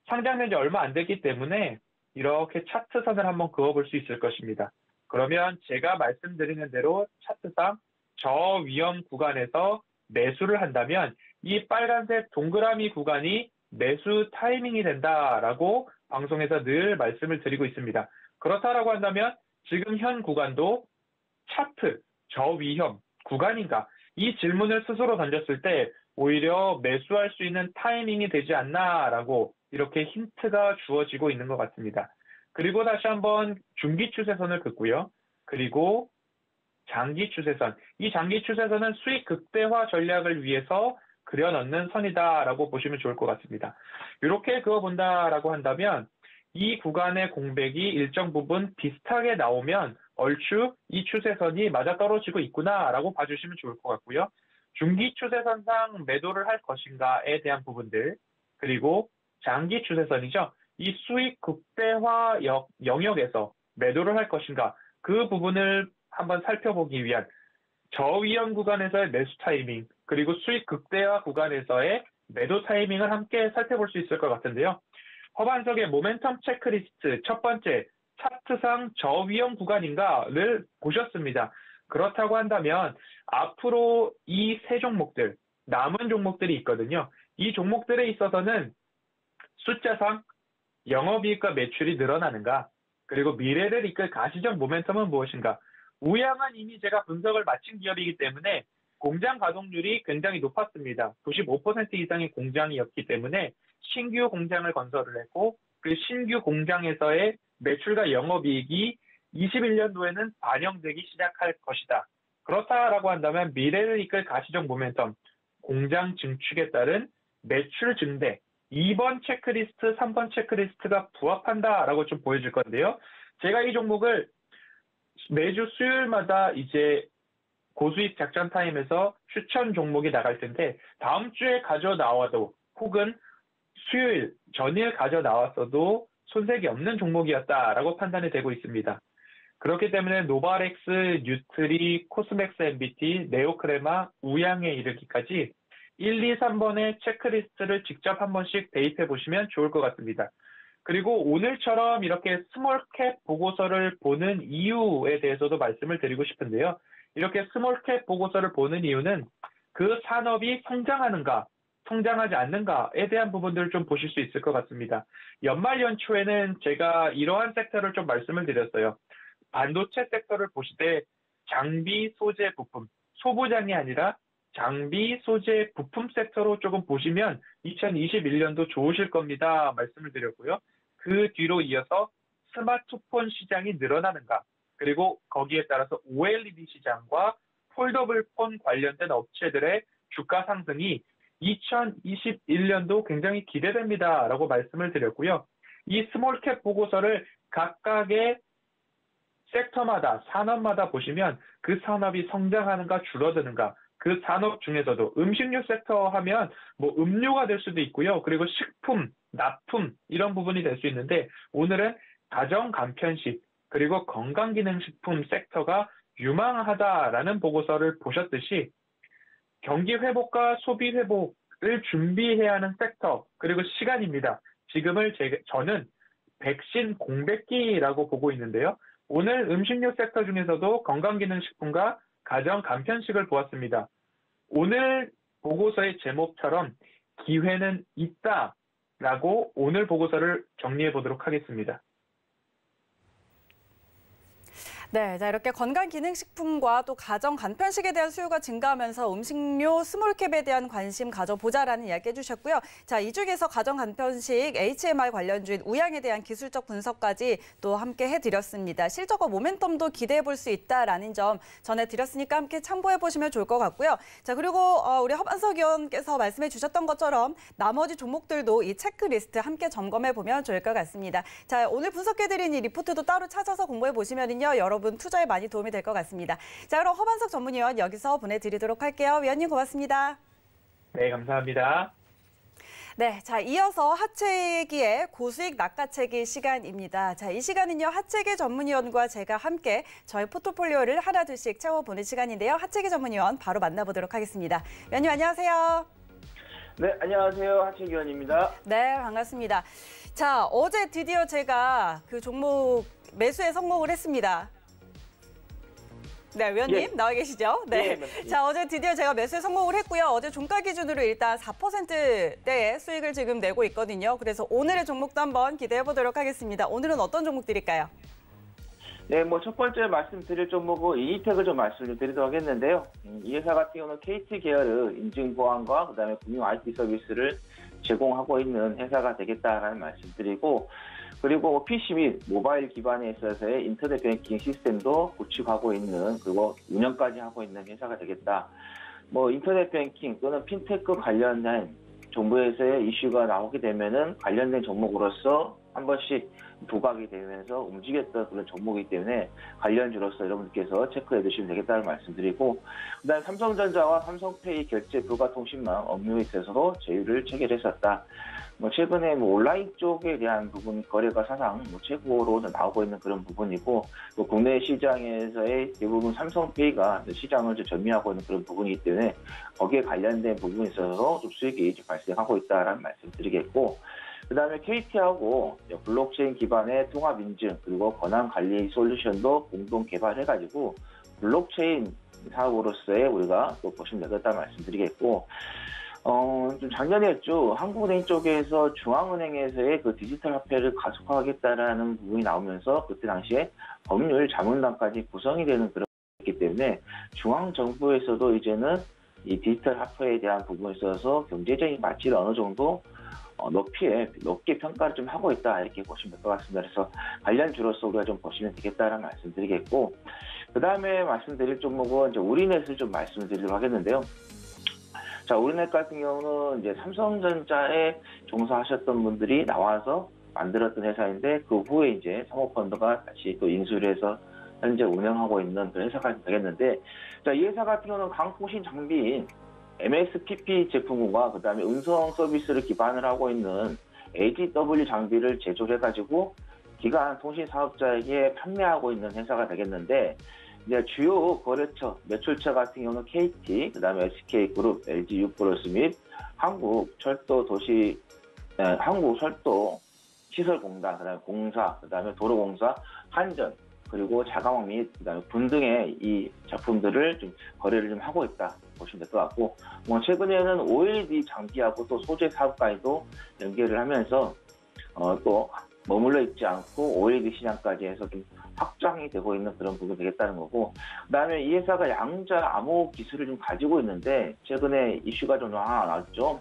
상장된 지 얼마 안 됐기 때문에 이렇게 차트선을 한번 그어볼 수 있을 것입니다. 그러면 제가 말씀드리는 대로 차트상 저위험 구간에서 매수를 한다면 이 빨간색 동그라미 구간이 매수 타이밍이 된다라고 방송에서 늘 말씀을 드리고 있습니다. 그렇다라고 한다면 지금 현 구간도 차트 저위험 구간인가? 이 질문을 스스로 던졌을 때 오히려 매수할 수 있는 타이밍이 되지 않나라고 이렇게 힌트가 주어지고 있는 것 같습니다. 그리고 다시 한번 중기 추세선을 긋고요. 그리고 장기 추세선. 이 장기 추세선은 수익 극대화 전략을 위해서 그려넣는 선이다라고 보시면 좋을 것 같습니다. 이렇게 그어본다라고 한다면 이 구간의 공백이 일정 부분 비슷하게 나오면 얼추 이 추세선이 맞아떨어지고 있구나라고 봐주시면 좋을 것 같고요. 중기 추세선상 매도를 할 것인가에 대한 부분들, 그리고 장기 추세선이죠. 이 수익 극대화 영역에서 매도를 할 것인가, 그 부분을 한번 살펴보기 위한 저위험 구간에서의 매수 타이밍, 그리고 수익 극대화 구간에서의 매도 타이밍을 함께 살펴볼 수 있을 것 같은데요. 허반석의 모멘텀 체크리스트 첫 번째, 차트상 저위험 구간인가를 보셨습니다. 그렇다고 한다면 앞으로 이 세 종목들, 남은 종목들이 있거든요. 이 종목들에 있어서는 숫자상 영업이익과 매출이 늘어나는가, 그리고 미래를 이끌 가시적 모멘텀은 무엇인가. 우양은 이미 제가 분석을 마친 기업이기 때문에 공장 가동률이 굉장히 높았습니다. 95% 이상의 공장이었기 때문에 신규 공장을 건설을 했고 그 신규 공장에서의 매출과 영업이익이 21년도에는 반영되기 시작할 것이다. 그렇다라고 한다면 미래를 이끌 가시적 모멘텀, 공장 증축에 따른 매출 증대, 2번 체크리스트, 3번 체크리스트가 부합한다라고 좀 보여줄 건데요. 제가 이 종목을 매주 수요일마다 이제 고수익 작전 타임에서 추천 종목이 나갈 텐데 다음 주에 가져 나와도 혹은 수요일 전일 가져 나왔어도 손색이 없는 종목이었다라고 판단이 되고 있습니다. 그렇기 때문에 노바렉스, 뉴트리, 코스맥스 MBT, 네오크레마, 우양에 이르기까지 1, 2, 3번의 체크리스트를 직접 한 번씩 대입해 보시면 좋을 것 같습니다. 그리고 오늘처럼 이렇게 스몰캡 보고서를 보는 이유에 대해서도 말씀을 드리고 싶은데요. 이렇게 스몰캡 보고서를 보는 이유는 그 산업이 성장하는가, 성장하지 않는가에 대한 부분들을 좀 보실 수 있을 것 같습니다. 연말 연초에는 제가 이러한 섹터를 좀 말씀을 드렸어요. 반도체 섹터를 보시되 장비, 소재, 부품, 소부장이 아니라 장비, 소재, 부품 섹터로 조금 보시면 2021년도 좋으실 겁니다. 말씀을 드렸고요. 그 뒤로 이어서 스마트폰 시장이 늘어나는가, 그리고 거기에 따라서 OLED 시장과 폴더블 폰 관련된 업체들의 주가 상승이 2021년도 굉장히 기대됩니다. 라고 말씀을 드렸고요. 이 스몰캡 보고서를 각각의 섹터마다, 산업마다 보시면 그 산업이 성장하는가 줄어드는가, 그 산업 중에서도 음식료 섹터 하면 뭐 음료가 될 수도 있고요. 그리고 식품, 납품 이런 부분이 될 수 있는데 오늘은 가정 간편식 그리고 건강기능식품 sek터가 유망하다라는 보고서를 보셨듯이 경기 회복과 소비 회복을 준비해야 하는 섹터 그리고 시간입니다. 지금을 저는 백신 공백기라고 보고 있는데요. 오늘 음식료 섹터 중에서도 건강기능식품과 가정 간편식을 보았습니다. 오늘 보고서의 제목처럼 기회는 있다라고 오늘 보고서를 정리해 보도록 하겠습니다. 네, 자 이렇게 건강기능식품과 또 가정 간편식에 대한 수요가 증가하면서 음식료 스몰캡에 대한 관심 가져보자라는 이야기 해주셨고요. 자, 이 중에서 가정 간편식 HMR 관련주인 우양에 대한 기술적 분석까지 또 함께 해드렸습니다. 실적과 모멘텀도 기대해볼 수 있다라는 점 전해드렸으니까 함께 참고해보시면 좋을 것 같고요. 자, 그리고 우리 허반석 의원께서 말씀해 주셨던 것처럼 나머지 종목들도 이 체크리스트 함께 점검해보면 좋을 것 같습니다. 자, 오늘 분석해드린 이 리포트도 따로 찾아서 공부해보시면요. 여러분 투자에 많이 도움이 될 것 같습니다. 자, 그럼 허반석 전문위원 여기서 보내드리도록 할게요. 위원님 고맙습니다. 네, 감사합니다. 네, 자 이어서 하체기의 고수익 낚아채기 시간입니다. 자, 이 시간은요 하체기 전문위원과 제가 함께 저희 포트폴리오를 하나둘씩 채워보는 시간인데요. 하체기 전문위원 바로 만나보도록 하겠습니다. 위원님 안녕하세요. 네, 안녕하세요. 하체기 위원입니다. 네, 반갑습니다. 자, 어제 드디어 제가 그 종목 매수에 성공을 했습니다. 네, 위원님 예. 나와 계시죠? 네. 예. 자, 어제 드디어 제가 매수에 성공을 했고요. 어제 종가 기준으로 일단 4%대의 수익을 지금 내고 있거든요. 그래서 오늘의 종목도 한번 기대해 보도록 하겠습니다. 오늘은 어떤 종목들일까요? 네, 뭐 첫 번째 말씀드릴 종목은 이니텍을 좀 말씀을 드리도록 하겠는데요. 이 회사 같은 경우는 KT 계열의 인증 보안과 그다음에 금융 IT 서비스를 제공하고 있는 회사가 되겠다라는 말씀드리고, 그리고 PC 및 모바일 기반에 있어서의 인터넷 뱅킹 시스템도 구축하고 있는, 그리고 운영까지 하고 있는 회사가 되겠다. 뭐 인터넷 뱅킹 또는 핀테크 관련된 정부에서의 이슈가 나오게 되면은 관련된 종목으로서 한 번씩 부각이 되면서 움직였던 그런 종목이기 때문에 관련주로서 여러분들께서 체크해 두시면 되겠다는 말씀드리고, 그다음 삼성전자와 삼성페이 결제 부가통신망 업무에 있어서도 제휴를 체결했었다. 뭐 최근에 뭐 온라인 쪽에 대한 부분 거래가 사상 뭐 최고로 나오고 있는 그런 부분이고, 또 국내 시장에서의 대부분 삼성페이가 시장을 좀 점유하고 있는 그런 부분이기 때문에 거기에 관련된 부분에 있어서 좀 수익이 발생하고 있다라는 말씀드리겠고, 그다음에 KT하고 블록체인 기반의 통합 인증 그리고 권한 관리 솔루션도 공동 개발해가지고 블록체인 사업으로서의 우리가 또 보시면 되겠다 말씀드리겠고, 좀 작년에였죠. 한국은행 쪽에서 중앙은행에서의 그 디지털 화폐를 가속화하겠다라는 부분이 나오면서 그때 당시에 법률 자문단까지 구성이 되는 그런 기 때문에 중앙정부에서도 이제는 이 디지털 화폐에 대한 부분에 있어서 경제적인 가치를 어느 정도 높게 평가를 좀 하고 있다 이렇게 보시면 될 것 같습니다. 그래서 관련 주로서 우리가 좀 보시면 되겠다라는 말씀드리겠고, 그 다음에 말씀드릴 종목은 이제 우리넷을 좀 말씀드리도록 하겠는데요. 자, 우리넷 같은 경우는 이제 삼성전자에 종사하셨던 분들이 나와서 만들었던 회사인데 그 후에 이제 사모펀드가 다시 또 인수를 해서 현재 운영하고 있는 그런 회사가 되겠는데, 자, 이 회사 같은 경우는 강통신 장비인 MSPP 제품과 그 다음에 음성 서비스를 기반을 하고 있는 ADW 장비를 제조해가지고 기관 통신 사업자에게 판매하고 있는 회사가 되겠는데, 이제 주요 거래처, 매출처 같은 경우는 KT, 그 다음에 SK그룹, LG유플러스 및 한국철도시설공단, 그 다음에 공사, 그 다음에 도로공사, 한전, 그리고 자가용 및 그다음에 분 등의 이 제품들을 좀 거래를 좀 하고 있다 보시면 될 것 같고, 뭐 최근에는 OLED 장비하고 또 소재 사업까지도 연계를 하면서 또 머물러 있지 않고 OLED 시장까지 해서 좀 확장이 되고 있는 그런 부분이 되겠다는 거고, 그다음에 이 회사가 양자 암호 기술을 좀 가지고 있는데 최근에 이슈가 좀 하나 나왔죠.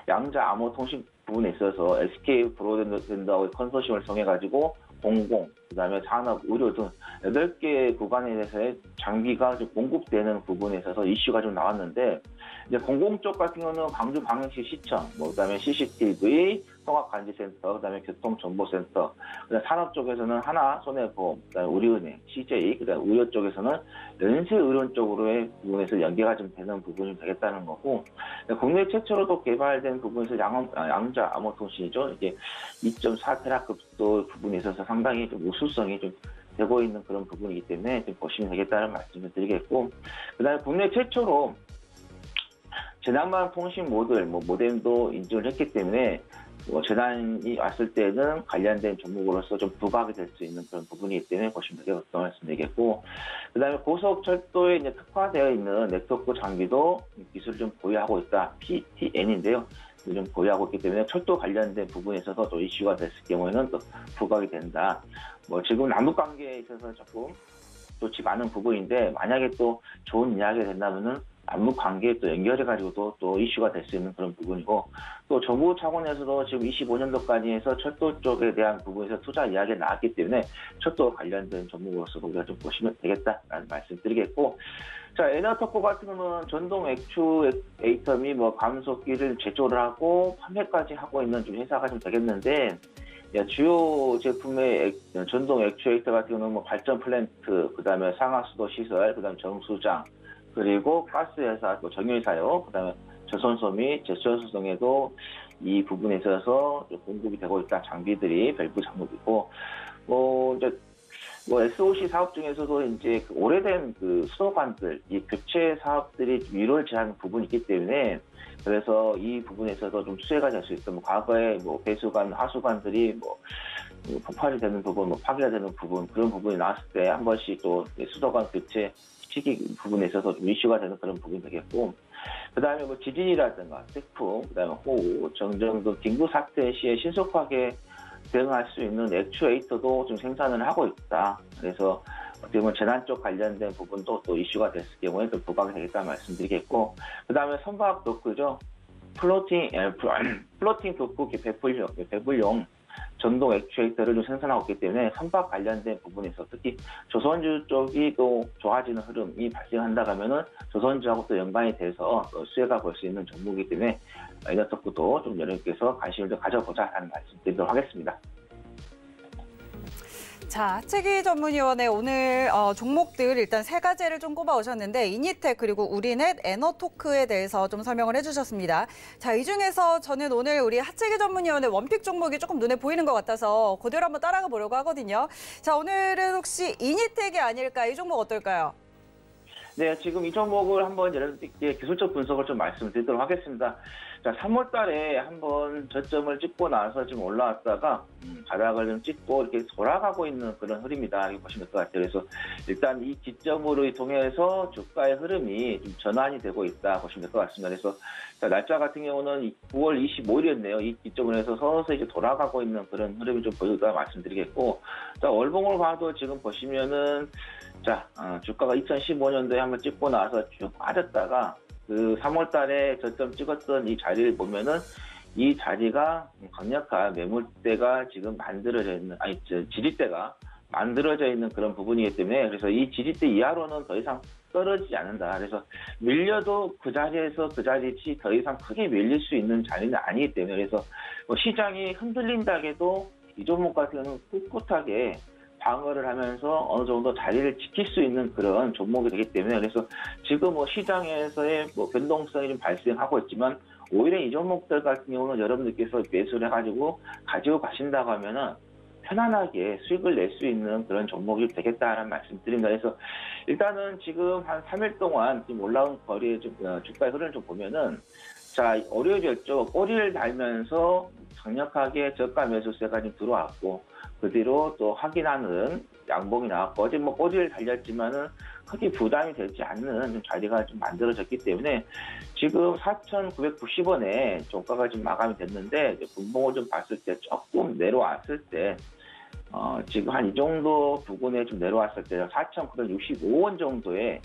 양자 암호 통신 부분에 있어서 SK 브로드밴드하고 컨소시엄을 통해 가지고 공공, 그다음에 산업, 의료 등 8개 구간에 대해서의 장비가 좀 공급되는 부분에 있어서 이슈가 좀 나왔는데, 이제 공공 쪽 같은 경우는 광주 광역시 시청, 그다음에 CCTV, 통합관리센터, 그다음에 교통정보센터, 그다음에 산업 쪽에서는 하나 손해보험, 그다음에 우리은행, CJ, 그다음에 의료 쪽에서는 연세의료원 쪽으로의 부분에서 연계가 좀 되는 부분이 되겠다는 거고, 국내 최초로도 개발된 부분에서 양자 암호통신이죠. 이게 2.4테라급도 부분에 있어서 상당히 좀 우수성이 좀 되고 있는 그런 부분이기 때문에 좀 보시면 되겠다는 말씀을 드리겠고, 그다음에 국내 최초로 재난망 통신 모뎀도 인증을 했기 때문에 재난이 왔을 때는 관련된 종목으로서 좀 부각이 될 수 있는 그런 부분이기 때문에 보시면 되겠다고 말씀드리겠고, 그다음에 고속철도에 이제 특화되어 있는 네트워크 장비도 기술을 좀 보유하고 있다. PTN인데요. 좀 보유하고 있기 때문에 철도 관련된 부분에 있어서 또 이슈가 됐을 경우에는 또 부각이 된다. 지금 남북 관계에 있어서 조금 좋지 않은 부분인데, 만약에 또 좋은 이야기가 된다면은 남북 관계에 또 연결해가지고도 또 이슈가 될 수 있는 그런 부분이고, 또 정부 차원에서도 지금 25년도까지 해서 철도 쪽에 대한 부분에서 투자 이야기가 나왔기 때문에 철도 관련된 종목으로서도 우리가 좀 보시면 되겠다라는 말씀 드리겠고, 자, 에너토코 같은 경우는 전동 액추에이터 및 감속기를 제조를 하고 판매까지 하고 있는 좀 회사가 좀 되겠는데, 주요 제품의 전동 액추에이터 같은 경우는 발전 플랜트, 그 다음에 상하수도 시설, 그 다음에 정수장, 그리고 가스회사, 또 정유사요, 그 다음에 저선소 및 제수전소 등에도 이 부분에 있어서 공급이 되고 있다. 장비들이 밸브 장비이고, SOC 사업 중에서도 이제 오래된 그 수도관들, 이 교체 사업들이 위로를 제하는 부분이 있기 때문에, 그래서 이 부분에서도 좀 수혜가 될 수 있다. 과거에 배수관, 하수관들이 폭발이 되는 부분, 파괴가 되는 부분, 그런 부분이 나왔을 때 한 번씩 또 수도관 교체 시기 부분에 있어서 좀 이슈가 되는 그런 부분이 되겠고, 그 다음에 지진이라든가 태풍, 그 다음에 호우, 정전 등 긴급 사태 시에 신속하게 대응할 수 있는 액추에이터도 좀 생산을 하고 있다. 그래서 어떻게 보면 재난 쪽 관련된 부분도 또 이슈가 됐을 경우에 좀 부각이 되겠다 말씀드리겠고, 그 다음에 선박 도크죠. 플로팅 도크 배불용 전동 액추에이터를 좀 생산하고 있기 때문에 선박 관련된 부분에서 특히 조선주 쪽이 또 좋아지는 흐름이 발생한다 하면은 조선주하고 또 연관이 돼서 또 수혜가 볼 수 있는 종목이기 때문에 에너토크도 좀 여러분께서 관심을 좀 가져보자라는 말씀드리도록 하겠습니다. 자, 하채기 전문위원회 오늘 종목들 일단 3가지를 좀 꼽아오셨는데, 이니텍 그리고 우리넷, 에너토크에 대해서 좀 설명을 해주셨습니다. 자, 이 중에서 저는 오늘 우리 하채기 전문위원회 원픽 종목이 조금 눈에 보이는 것 같아서 그대로 한번 따라가 보려고 하거든요. 자, 오늘은 혹시 이니텍이 아닐까? 이 종목 어떨까요? 네, 지금 이 종목을 한번 여러분께 기술적 분석을 좀 말씀드리도록 하겠습니다. 자, 3월 달에 한번 저점을 찍고 나서 지금 올라왔다가 바닥을 좀 찍고 이렇게 돌아가고 있는 그런 흐름이다. 이렇게 보시면 될 것 같아요. 그래서 일단 이 기점으로 통해서 주가의 흐름이 좀 전환이 되고 있다 보시면 될 것 같습니다. 그래서 자, 날짜 같은 경우는 9월 25일이었네요. 이 기점으로 해서 서서히 이제 돌아가고 있는 그런 흐름이 좀 보여다 말씀드리겠고, 자, 월봉을 봐도 지금 보시면은 자, 주가가 2015년도에 한번 찍고 나서 쭉 빠졌다가 그 3월 달에 저점 찍었던 이 자리를 보면은 이 자리가 강력한 매물대가 지금 만들어져 있는, 지지대가 만들어져 있는 그런 부분이기 때문에, 그래서 이 지지대 이하로는 더 이상 떨어지지 않는다. 그래서 밀려도 그 자리에서 그 자리지 더 이상 크게 밀릴 수 있는 자리는 아니기 때문에, 그래서 뭐 시장이 흔들린다 해도 이 종목 같은 경우는 꿋꿋하게 방어를 하면서 어느 정도 자리를 지킬 수 있는 그런 종목이 되기 때문에, 그래서 지금 뭐 시장에서의 뭐 변동성이 좀 발생하고 있지만, 오히려 이 종목들 같은 경우는 여러분들께서 매수를 해가지고 가지고 가신다고 하면은 편안하게 수익을 낼 수 있는 그런 종목이 되겠다라는 말씀 드립니다. 그래서 일단은 지금 한 3일 동안 지금 올라온 거리의 주가의 흐름을 좀 보면은, 자, 월요일이었죠. 꼬리를 달면서 강력하게 저가 매수세가 좀 들어왔고, 그 뒤로 또 확인하는 양봉이 나왔고, 어제 뭐 꼬리를 달렸지만은 크게 부담이 되지 않는 좀 자리가 좀 만들어졌기 때문에 지금 4,990원에 종가가 좀 마감이 됐는데, 분봉을 좀 봤을 때 조금 내려왔을 때, 지금 한 이 정도 부근에 좀 내려왔을 때 4,965원 정도의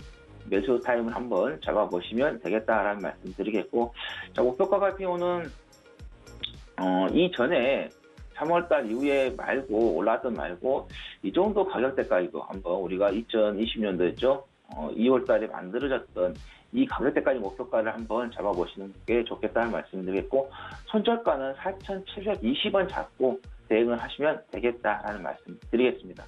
매수 타임을 한번 잡아보시면 되겠다라는 말씀 드리겠고, 자, 목표가 같은 경우는 이전에 3월달 이후에 말고 올랐던 말고 이 정도 가격대까지도 한번 우리가 2020년도였죠. 2월달에 만들어졌던 이 가격대까지 목표가를 한번 잡아보시는 게 좋겠다는 말씀드리겠고, 손절가는 4,720원 잡고 대응을 하시면 되겠다라는 말씀 드리겠습니다.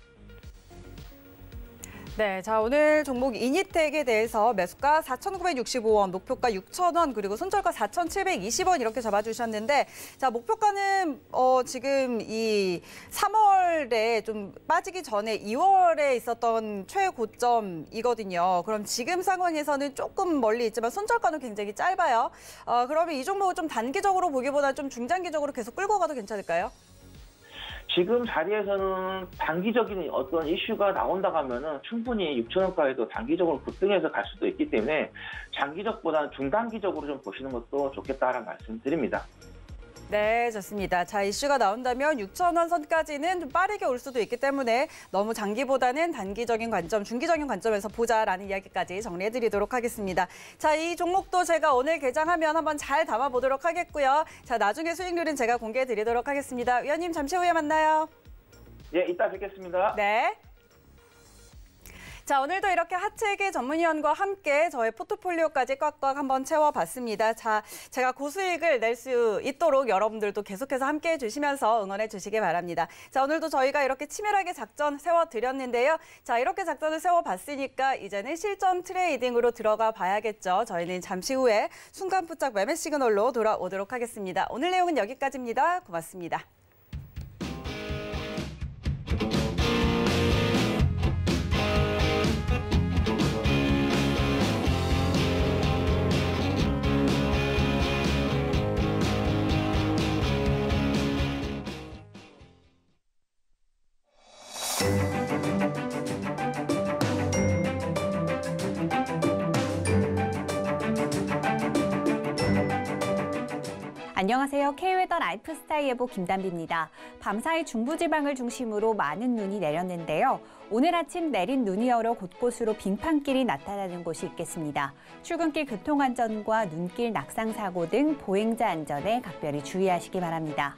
네, 자, 오늘 종목 이니텍에 대해서 매수가 4,965원, 목표가 6,000원, 그리고 손절가 4,720원 이렇게 잡아주셨는데, 자, 목표가는 지금 이 3월에 좀 빠지기 전에 2월에 있었던 최고점이거든요. 그럼 지금 상황에서는 조금 멀리 있지만 손절가는 굉장히 짧아요. 그러면 이 종목을 좀 단기적으로 보기보다 좀 중장기적으로 계속 끌고 가도 괜찮을까요? 지금 자리에서는 단기적인 어떤 이슈가 나온다고 하면은 충분히 6,000원까지도 단기적으로 급등해서 갈 수도 있기 때문에 장기적보다는 중단기적으로 좀 보시는 것도 좋겠다라는 말씀 드립니다. 네, 좋습니다. 자, 이슈가 나온다면 6,000원 선까지는 좀 빠르게 올 수도 있기 때문에 너무 장기보다는 단기적인 관점, 중기적인 관점에서 보자라는 이야기까지 정리해드리도록 하겠습니다. 자, 이 종목도 제가 오늘 개장하면 한번 잘 담아보도록 하겠고요. 자, 나중에 수익률은 제가 공개해드리도록 하겠습니다. 위원님, 잠시 후에 만나요. 예, 이따 뵙겠습니다. 네. 자, 오늘도 이렇게 하체계 전문위원과 함께 저의 포트폴리오까지 꽉꽉 한번 채워봤습니다. 자, 제가 고수익을 낼 수 있도록 여러분들도 계속해서 함께해 주시면서 응원해 주시기 바랍니다. 자, 오늘도 저희가 이렇게 치밀하게 작전 세워드렸는데요. 자, 이렇게 작전을 세워봤으니까 이제는 실전 트레이딩으로 들어가 봐야겠죠. 저희는 잠시 후에 순간부착 매매 시그널로 돌아오도록 하겠습니다. 오늘 내용은 여기까지입니다. 고맙습니다. 안녕하세요. K웨더 라이프스타일 예보 김단비입니다. 밤사이 중부지방을 중심으로 많은 눈이 내렸는데요. 오늘 아침 내린 눈이 얼어 곳곳으로 빙판길이 나타나는 곳이 있겠습니다. 출근길 교통안전과 눈길 낙상사고 등 보행자 안전에 각별히 주의하시기 바랍니다.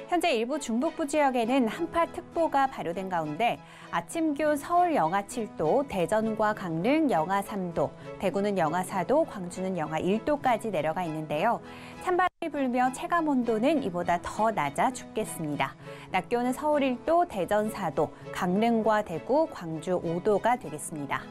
현재 일부 중북부 지역에는 한파특보가 발효된 가운데 아침 기온 서울 영하 7도, 대전과 강릉 영하 3도, 대구는 영하 4도, 광주는 영하 1도까지 내려가 있는데요. 찬바람이 불며 체감온도는 이보다 더 낮아 춥겠습니다. 낮 기온은 서울 1도, 대전 4도, 강릉과 대구, 광주 5도가 되겠습니다.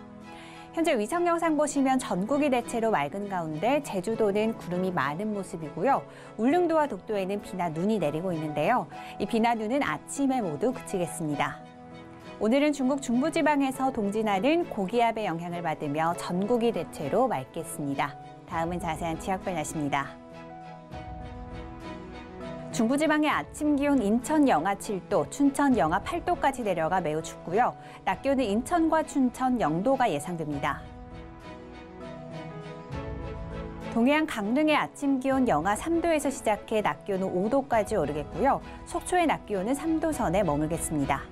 현재 위성 영상 보시면 전국이 대체로 맑은 가운데 제주도는 구름이 많은 모습이고요. 울릉도와 독도에는 비나 눈이 내리고 있는데요. 이 비나 눈은 아침에 모두 그치겠습니다. 오늘은 중국 중부지방에서 동진하는 고기압의 영향을 받으며 전국이 대체로 맑겠습니다. 다음은 자세한 지역별 날씨입니다. 중부지방의 아침 기온 인천 영하 7도, 춘천 영하 8도까지 내려가 매우 춥고요. 낮 기온은 인천과 춘천 0도가 예상됩니다. 동해안 강릉의 아침 기온 영하 3도에서 시작해 낮 기온은 5도까지 오르겠고요. 속초의 낮 기온은 3도 선에 머물겠습니다.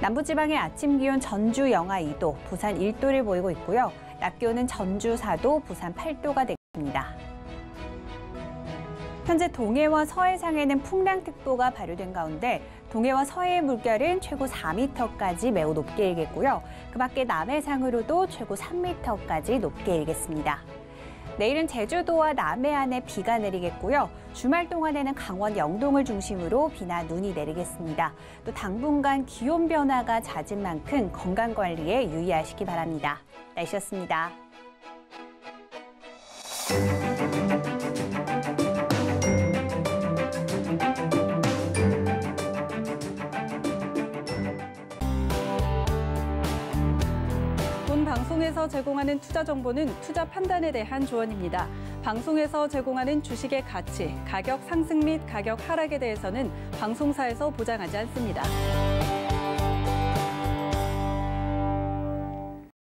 남부지방의 아침 기온 전주 영하 2도, 부산 1도를 보이고 있고요. 낮 기온은 전주 4도, 부산 8도가 되겠습니다. 현재 동해와 서해상에는 풍랑특보가 발효된 가운데 동해와 서해의 물결은 최고 4m까지 매우 높게 일겠고요. 그 밖에 남해상으로도 최고 3m까지 높게 일겠습니다. 내일은 제주도와 남해안에 비가 내리겠고요. 주말 동안에는 강원 영동을 중심으로 비나 눈이 내리겠습니다. 또 당분간 기온 변화가 잦은 만큼 건강관리에 유의하시기 바랍니다. 날씨였습니다. 방송에서 제공하는 투자 정보는 투자 판단에 대한 조언입니다. 방송에서 제공하는 주식의 가치, 가격 상승 및 가격 하락에 대해서는 방송사에서 보장하지 않습니다.